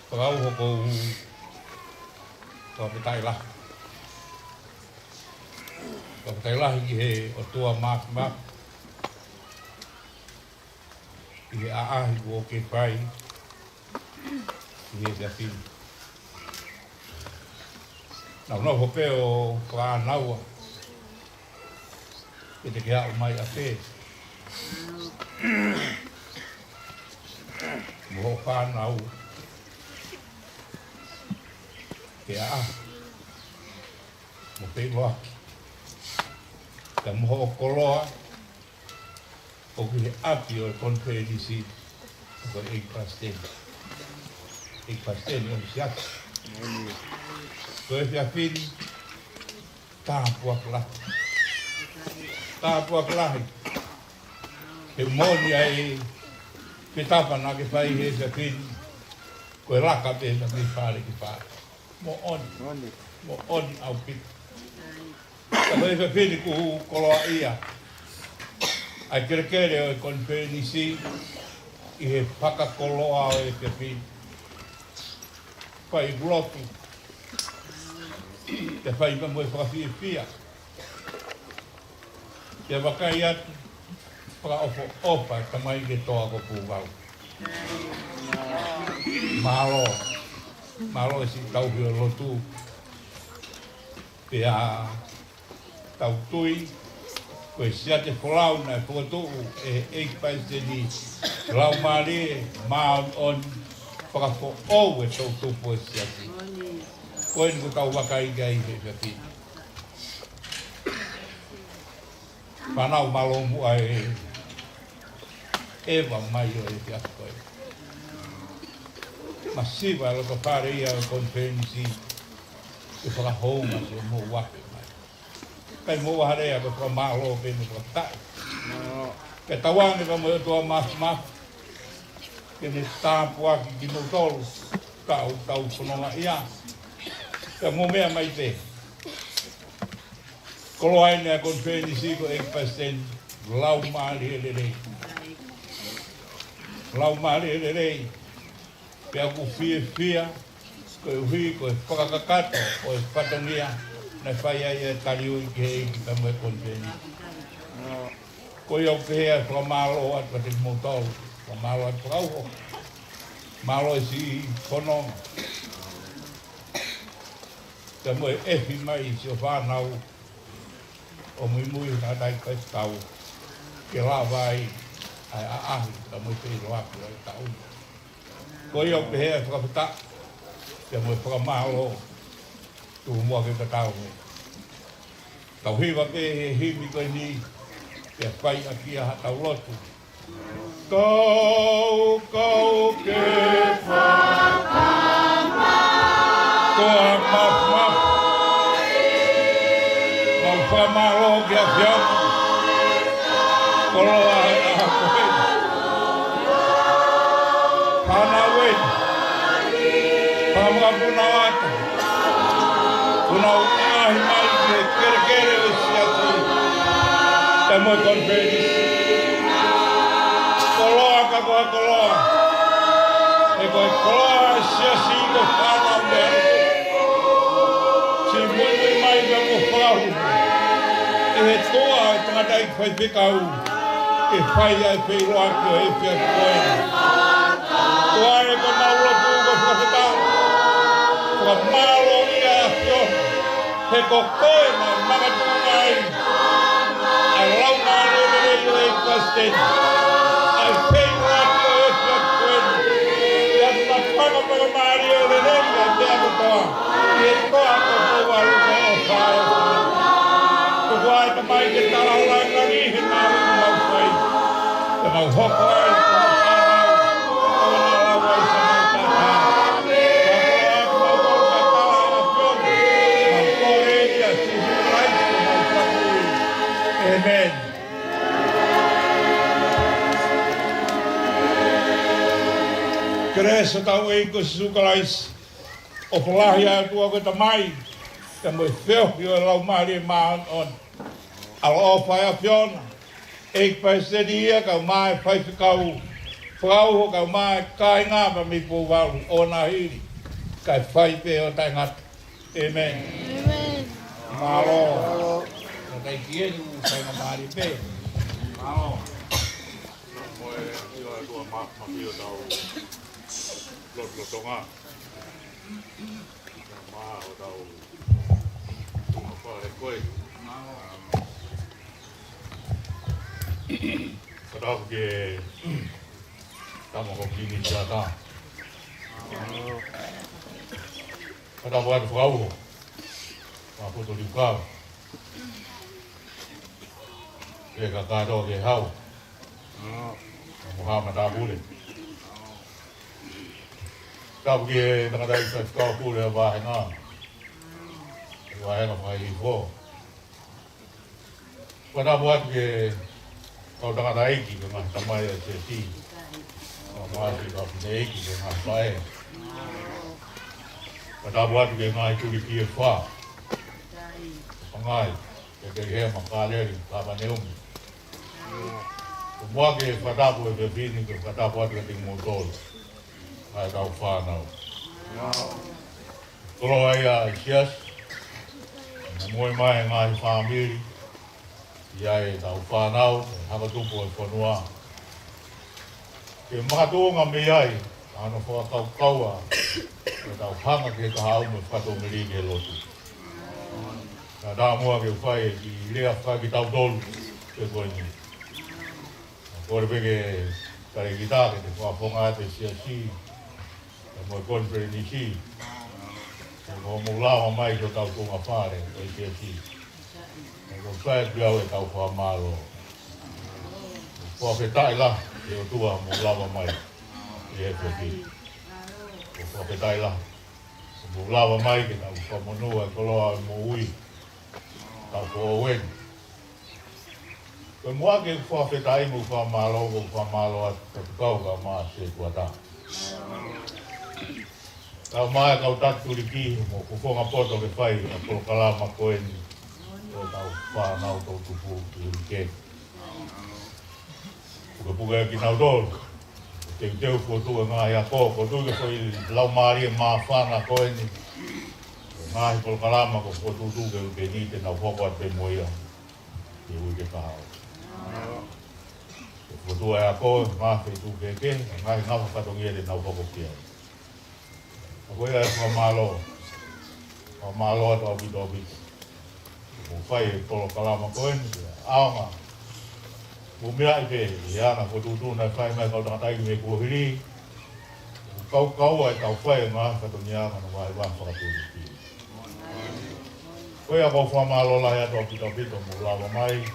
pau ko Kapitailah he o tua mak i a wo ke pai i e fin no hope o ka naua e te kia o mai a fe mo pa nau ke a mo pe loa ka mo koloa o ki api o konferensi ko e pastel o siat ko e fin ta puakla e moni ai ke tapa na ke fai he se fin ko raka pe na me fare ki fa mo on au pit ko e fin ku koloa ia ai kere o konferensi i he whakakoloa o e te pin. Whai bloku. Te whai pa moe whakawhiwhia. Te wakai atu. Whakaofo opa ka mai ke toa ko pūwau. Malo e si tauhi o lotu. Te a tau tui. Koe sia te wholau nei whakatuu e eikpai te ni lau maare maa on whakafo ou e tau tupu e sia te. Koe ni ko tau wakai gai he whiaki. Whanau malomu ai ewa mai o e te akoe. Masiva e loko whare ia o konferensi e whakahounga se o mō wake. Kai mo harea ko ko malo pe no ta. Ke tawangi ko mo to mas. Ke ni ta pua ki mo tol. Tau ko no ia. Ke mo me mai te. Ko lo ai ne konferensi ko 1% lau mali le. Lau mali le. Pe aku fia ko hui ko pakakato o patonia. Na whai ai e tariu i ke hei ki ka moe konfeni. Ko iau ke hea wha malo at pati motau. Wha malo at whakauho. Malo e si whanonga. Ka moe ehi mai si o whanau. O mui na dai kai tau. Ke la vai ai aahi ka moe te roaku ai tau. Ko iau ke hea whakapita. Ka moe whakamalo. Tu mua ke tau me. Tau hiwa ke he himi koe ni te whai a kia ha tau lotu. Kau ke whakama toa maf. Nau whamalo ki a whiamu. Koloa he aha koe. Hana wen. Pamapuna wata. Unau ahi mai ke kere o siatu. Te moe konferensi. Koloa ka koe koloa. E koe koloa siasi ko whanau me anu. Si mui mai me mo whahu. E he toa e tanga tangata i whai whikau. E whai ai whai roa ki o e whia koe. Kua e ko maura tū ko whakatau. Kua mālo ia whio. He ko koe ma magatū ngai. Ai lau ngā rere i o e whasteni. Ai whai roa ki o e whia koe. Ia tuna whakapaka maari o rere i a te ako toa. E toa ko toa ruka o whae. Kua e ta mai ke tara hola i rangi he nā ruku mau whai. Te mau hoko ai ko mau whanau. Awa nā lau ai sa mau tata. Kua e mau toro ka tara ala whione. Mau kore ia si hurai ko mau whakui. Amen. Kere sa tau e ko si sukalais. O polahi a tua ko ta mai. Te mo whio i o lau maari e maan on. Alo o whai a whiona. Eik pai sedi ia kau mai whai whikau. Whakau ho kau mai kai ngā pa mi pō wau o nā hiri. Kai whai pe o tai ngata. Amen. Amen. Malo. O kai kia ni u whai ngā maari pe. Malo. Moe io e tua mapio tau lotonga. Ma o tau tuma whare koe. Kadau ke tamo ko kini jata. Kadau buat frau. Ma foto di kau. Ke kakado ke hau. Muhammad Abule. Kau ke tengah dari kau pula bahena. Bahena mai ho. Kadau buat ke kau tengah dari ke mah sampai sesi. Masih kau naik ke mah saya. Kadau buat ke mai tu di kiri fa. Pangai. Ke dia makaler kabaneum. Semua ke kata boleh berbini ke kata buat ke tinggal motor. Ai tau whanau. Tolo ai a isias. Moi mai ngai whamiri. Iai tau whanau. Haka tupu e whanua. Ke makatonga me ai. Ano whakatau kaua. Ke tau hanga ke kahau me whatomiri ke lotu. Ka tā mua ke whai i lea whai ki tau tolu. Ke koe ni. Kore peke kare kita ke te whaponga te siasi. Ka moe konpere ni si. Ka mo mulawa mai ko tau konga whare te siasi. Ka mo whae piau e tau whamalo. Whapetai la e o tua mulawa mai. E e peki. Whapetai la. Mulawa mai ke tau whamonua e koloa mo ui. Tau whaowen. Koe mua ke whawhetai mu whamalo at kau ka maa se kuata. Kau maa kau tatu riki mo kufonga poto ke whai na polokalama koe ni. Koe tau whanau tau tupu ki rike. Puka ki nau tolu. Teu fotu e ngā ia kō, fotu ke whai lau maari e maa whana koe ni. Ngāhi polokalama ko fotu tuke uke ni te nau whoko at pe moia. Ke ui ke kahau. Fotu e a koe, ngāhi tuke ke, ngāhi ngā whakatongia te nau whoko kia. A koe e whamalo. Whamalo at obi dobi. Mo whai e polokalama koe ni, aonga. Mo mea i pe, i ana fotu tūna e whai mai kau tangataiki me kuahiri. Kau ai tau whai ngā whakatongia ngā whai wā whakatūri ki. Koe a kau whamalo lahi ato pito mo lawa mai.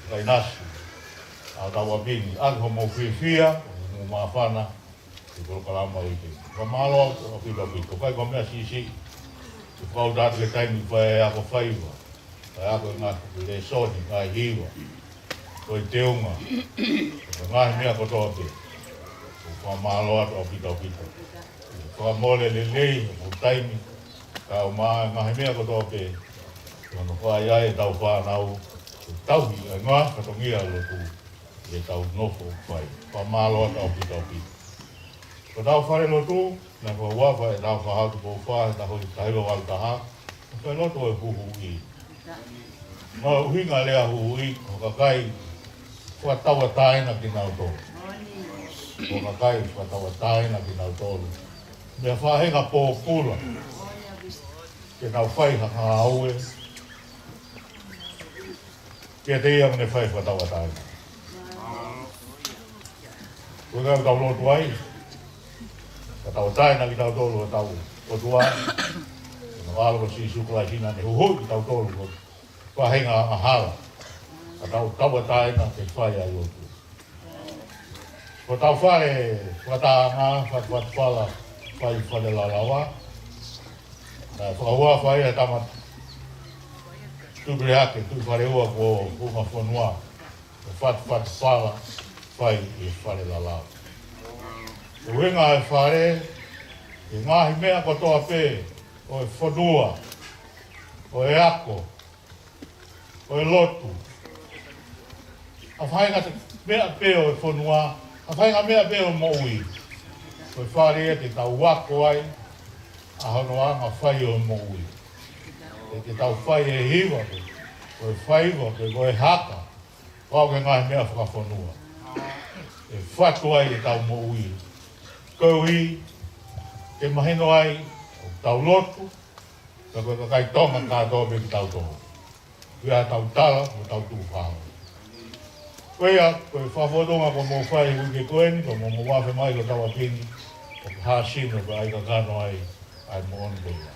Kai nasi. A tawa bini. Ako mo whiwhia. Mo mawhana. Te polokalama ike. Whamalo a pito. Kai ko mea sisi. Te whau datu ke taimi whae ako whaiwa. Kai ako ngā le soni. Ngai hiwa. Koe teunga. Ngai mea kotoke. Whamalo ato pito. Whamole le lei. Mo taimi. Kau maa ngahi mea kotoke. Kono whai ai tau whanau. Tauhi e ngā katongia lotu. E tau nofo whai. Whamalo tau pito. Ko tau whare lotu. Nā kua wafa e tau whahatu po whae. Ta hoi tahiwa walu taha. Whai lotu e huhu i. Ma uhinga lea hui, o kakai, whatawa taina ki nau tolu. O kakai, whatawa taina ki nau tolu. Mea whahenga pōpula, ke nau whai hanga aue, ke te ia mene whai whatawa taina. Koe kau tau lotu ai, whatawa taina ki nau tolu o tau lotu ai. Nau aloko si sukulai hina ne huhui ki tau tolu, whahenga a hala. Ka tau tawa taina ke whai ai lotu. Ko tau whare, whataanga, whatwala, whai whale lalawa. Na whakahua whai e tamat tubire ake, tu whare ua ko uma whanua. Whatwala, whai e whale lalawa. E wenga e whare, e ngahi mea kotoa pē, o e whanua, o e ako, o e lotu. A whainga te mea pē o e whanua, a whainga mea pē o moui. Ko e whare e te tau wako ai, a honoanga whai o moui. E te tau whai e hiwa te, ko e whaiwa te, ko e haka, whao ke ngahi mea whakawhanua. E whatu ai e tau moui. Kouhi, te maheno ai, o tau lotu, ka koe ka kai tonga kātoa me ki tau tonga. Kia tau tala, o tau tūwhao. Koea, koe whawhodonga ko mō whai uke koeni, ko mō wafe mai ko tawa pini, ko hāsino ko ai ka kano ai, ai mō oni koea.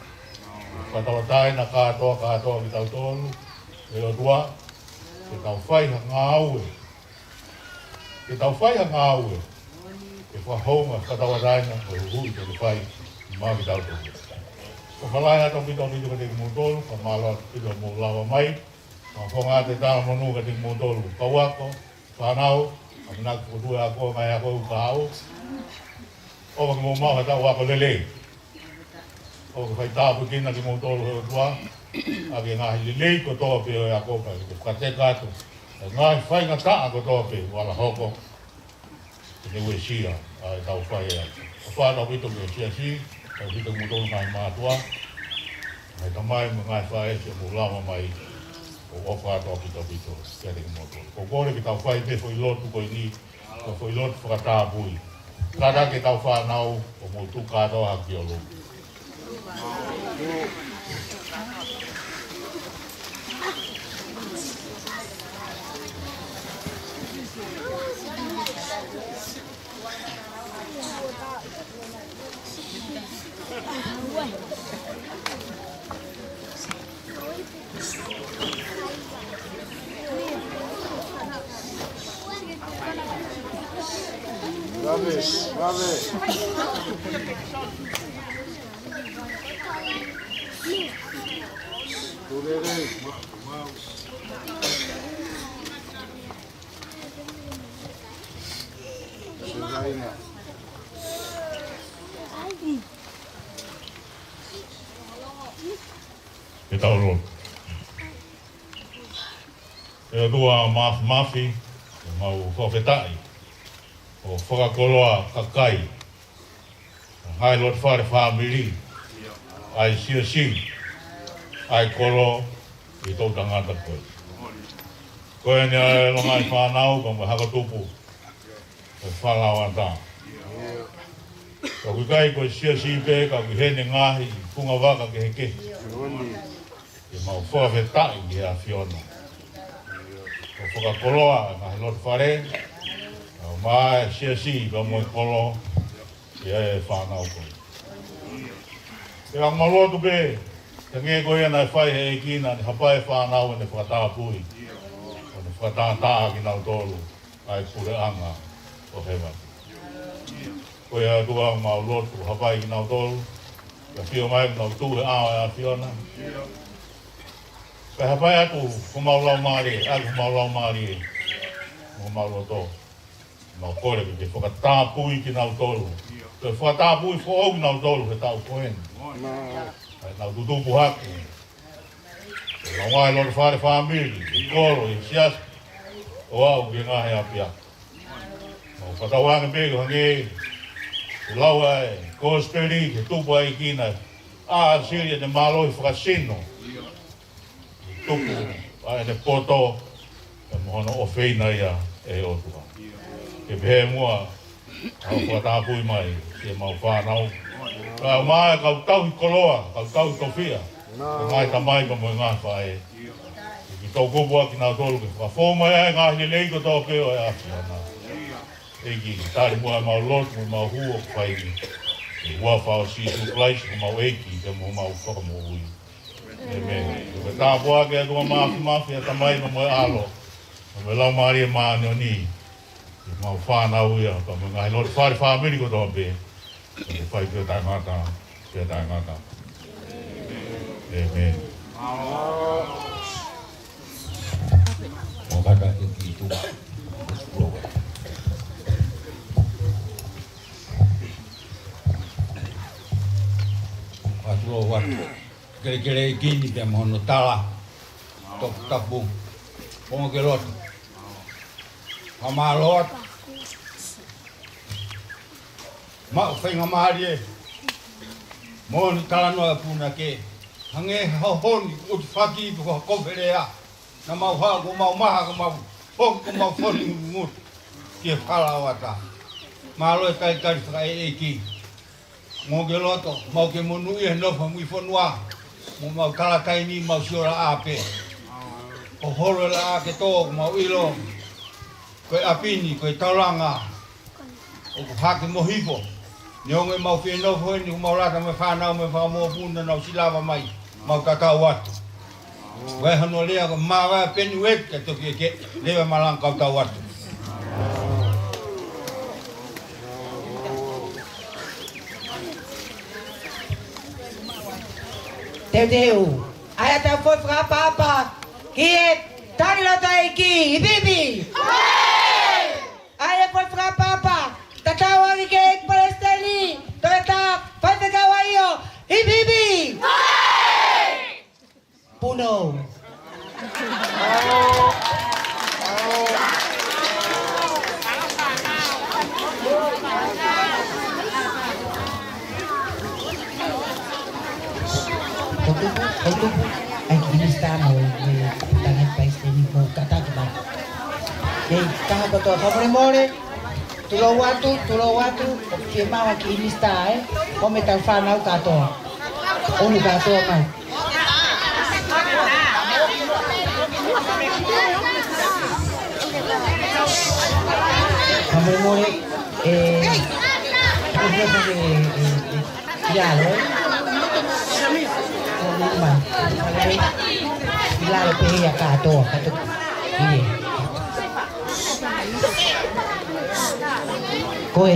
Katawa taina kātoa ki tau tonu, e o tua, ke tau whai ha ngā aue. Ke tau whai ha ngā aue, ke whahonga katawa taina, ko hui te whai, mā ki tau tonu. Ko whalai hata pito ka te mō tonu, ka māla pito mō lawa mai, ka whonga te tāna monu ka te mō tonu, kawako, whanau, a minaka kutue a koe mai a koe uka hau. Owa ki mō maha tau wako lele. Owa ki whai tāpu kina ki mō tolu heo tua. A ki ngahi lele ko toa pe o a koe kai. Ko whate kātu. Ngahi whai ngā taa ko toa pe wala hoko. Ki te ue sia a e tau whai ea. O whanau pito ki o sia si. Tau pito mō tolu ngai mātua. Mai tamai mo ngai whai e se mō lama mai. O whātua pito, kia te ki moto. Ko kore ki tau whai pe whai lotu koi ni, ko whai lotu whakatāpui. Kāra ke tau whānau, o mō tū kātoa haki o lotu. Brave. E tau roto. E o tua mafi, e mau whawhetai, o whakakoloa kakai, hai lot whare whamiri, ai si, ai kolo, i tau tangata koe. Koe ni ai longai whanau, ka mo hakatupu, e whanau anta. Ka kukai koe si pe, ka kuhene ngahi, punga waka ke heke. E mau whawhetai ki a whiona. O whakakoloa, ngahi lot whare, mai si ka mo kolo e whanau koe. E ang malotu pe, te nge koe ana e whai he kina, ni hapai whanau e ne whakatāpui. O ne whakatātaa ki nau tolu, ai pure anga o hewa. Koe a tua mau lotu, hapai ki nau tolu, ka whio mai nau tūhe awa a whiona. Ka hapai atu, ko mau lau maari, aku mau lau maari, ko mau loto. Nau kore ki te whakatāpui ki nau tolu. Te whakatāpui whaau ki nau tolu he tau koen. Nau tutupu haku. Nau ngai lor whare whamiri, i koro, i sias, o au ki ngahe apia. Nau whatawange pego hange, i lau ai, kōsperi, ke tupu ai kina. A siria te maloi whakasino. I tupu ai le poto e mohono o feina ia e o tua. Ke pehe mua au whatapui mai ke mau whanau. Ka mai kau tau hi koloa, kau tau hi tofia. Ngai tamai pa mo ngā whae. Ki tau kupua ki nā tolu ke whafo mai ai ngā hile lei ko tau keo e afi ana. Eki tari mua mau lotu mau huo whaini. E hua whao si tu klaisi ko mau eki ke mo mau whakamohui. Amen. Ke tā pua ke atua mafi a tamai pa mo e alo. Me lau maari e maani o ni. Mau whanau ia, ka mga hilo te whare whamiri ko tō pe. Ke whai kia tai ngata, kia tai ngata. Amen. Mo kaka e ki tu. Atulo watu. Kere e kini te mohono tala. Tok tapu. Pongo ke lotu. Hamalot. Ma whainga mahari e. Mōni talanoa puna ke. Hange hahoni uti whaki i tuko kofere a. Na mau haa ko mau maha ko mau hok ko mau whoni ngut. Ke whala wata. Malo e kai kari whaka e ki. Mō ke loto, mau ke monu i he nofa mui whanua. Mō mau kalakai ni mau siora ape. O horo la a ke tō mau ilo. Koe apini, koe tauranga, o ko hake mohipo. Nionge mau whenau wheni, ko mau rata me whanau me whamoa puna nau silawa mai, mau kakau atu. Wai hano lea ko mawa penu ek ke toki eke, lewa malang kakau atu. Teu, ai até foi pra papa, que é tari loto aqui, bibi. Ai foi pra papa, tatawa que é palestini, toeta, vai pegar aí ó, e bibi. Puno. Kau ai ini stamo tangan país ini mau kata kita. Hey, kah betul kamu more? Tulau watu, firma wakil ini sta Kome tal fanau kato. Unu kato mai. Kamu more ya lo. Lalo pe ya kato ini. Koe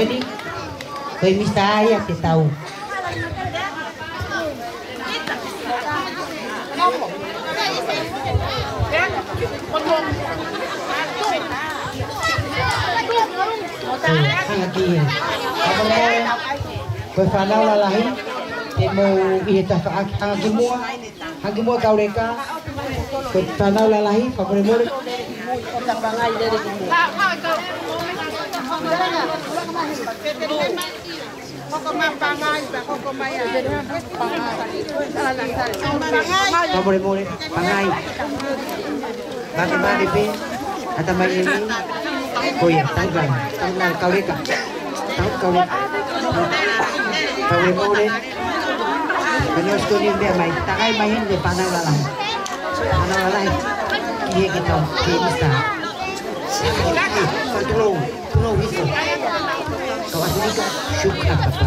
ni mista ya ke tahu. Lagi. Koe fanau lalahi. Temo ihta hagi mua kau reka. Koe fanau lalahi fakore mo. Tabangai dari kumu. More pangai. Bagi pe atau mai ini. Koe tanggal kau reka. Kau reka. Kau more. Kanyos ko ni dia mai. Takai mai hindi panau lalai. Panau lalai. Iya kita bisa. Tulong itu. Kau asli kan suka apa?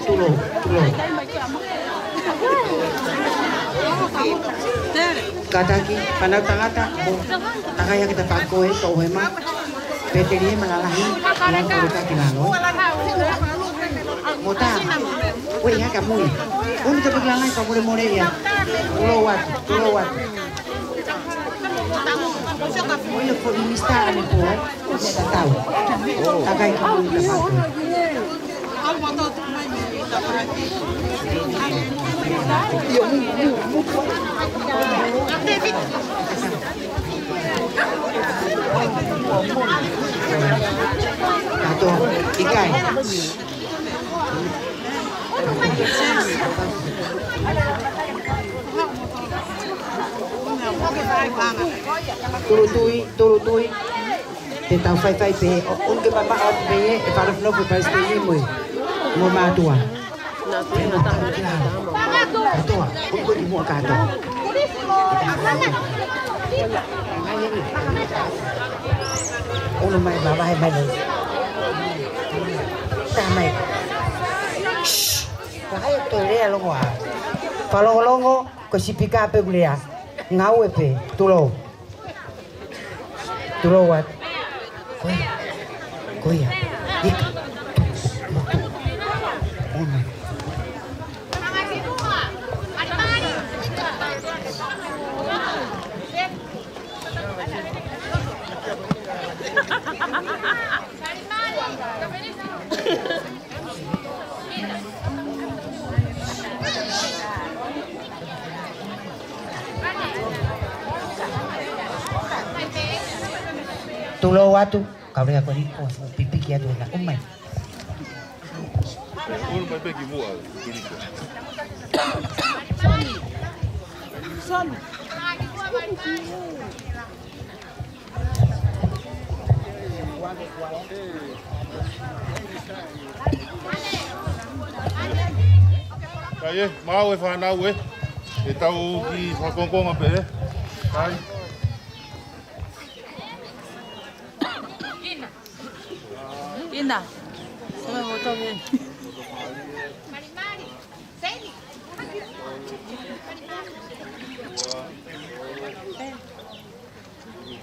Tulong. Kata ki panau tangata, takai yang kita pakai itu memang peteri malalahi yang mereka kilano. Mota, woi ya kamu. Unu cepat lalai kau boleh more ya. Tulowat. Olha, foi ministrar ali por tahu. Tagai kamu kita Tato, ikai. Tulu tui. Te tau fai pe. Un ke mama o pe e para no pe para este ni moi. Mo ma tua. Na tu na ta. Tua. Un ko ni mo ka to. Uno mai baba hai mai. Ta mai. Kai to le lo wa. Palongo ko si pika pe gulia. Ngau e pe tulo. Tulo wat. Koya. Ik. Uno. Tulo watu kabrea ko ni ko pipi kia do na umai. Ulu mai pegi mua, kuniko. Son. Kai e, mau e whanau e. E tau ki whakongonga pe e. Kai. Ina. Sama motor ni.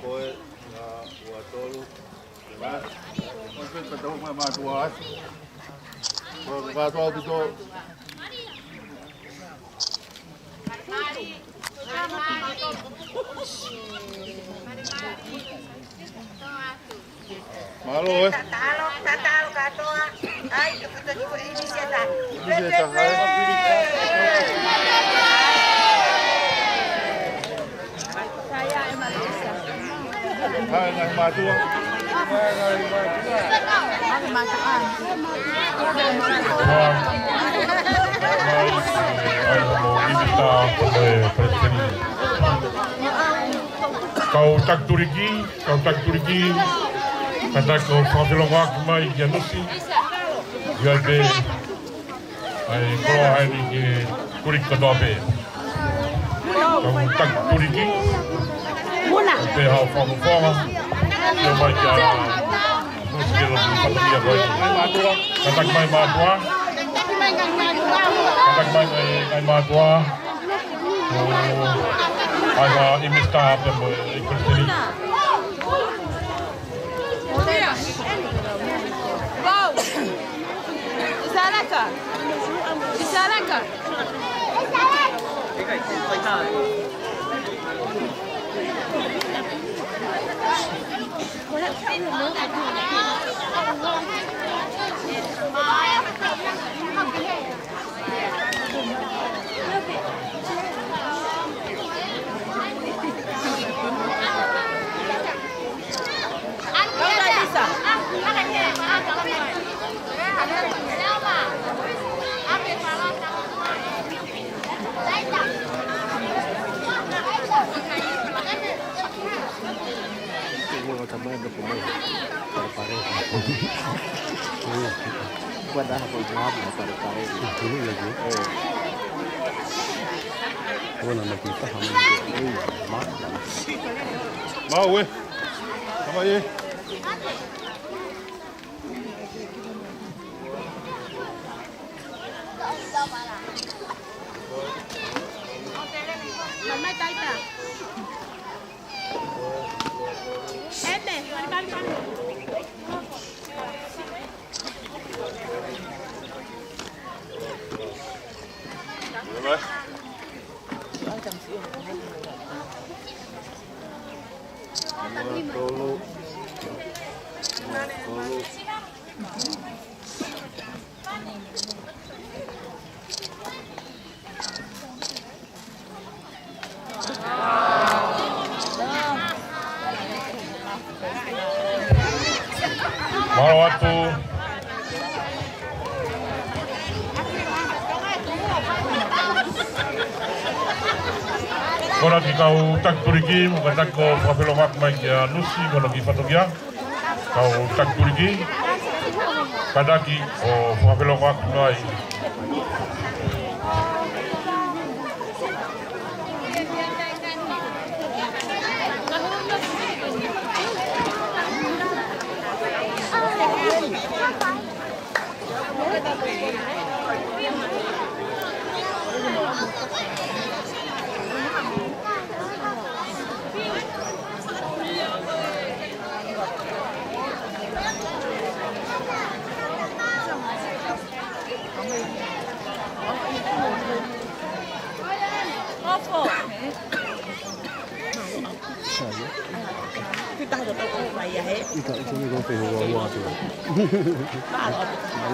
Koe, nga ua tolu. Koe peta tau mai mātua atu. Koe kātua pito. Malo eh. Tatalo katoa. Ai, que puto tipo iniciativa. Saya Malaysia. Hai ngai matua. Kau tak turiki. Kata kau whawhilo ngak mai ki anusi. Ia be. Ai kua hai ni ki kurik katoa be. Kau tak turiki. Be hau whawhawha. Ia mai ki a muskelo di whakaria koi. Katak mai matua. Katak mai matua. Ai ha imista pe mo i kristini. Wow. Isalaka. Buat dah apa jawab pada kali dulu lagi. Oh nama kita sama ini mak. Mau weh. Sama ye. Mama taita. Ede, mari. Boleh. Tolu. Mau waktu. Kora ki kau tak turiki, mo ka tak ko whawhelo wak mai ki a nusi, kono ki whatokia. Kau tak turiki. Kadaki o whawhelo wak mai. Ikaw, ito may kong peho wa wa tu.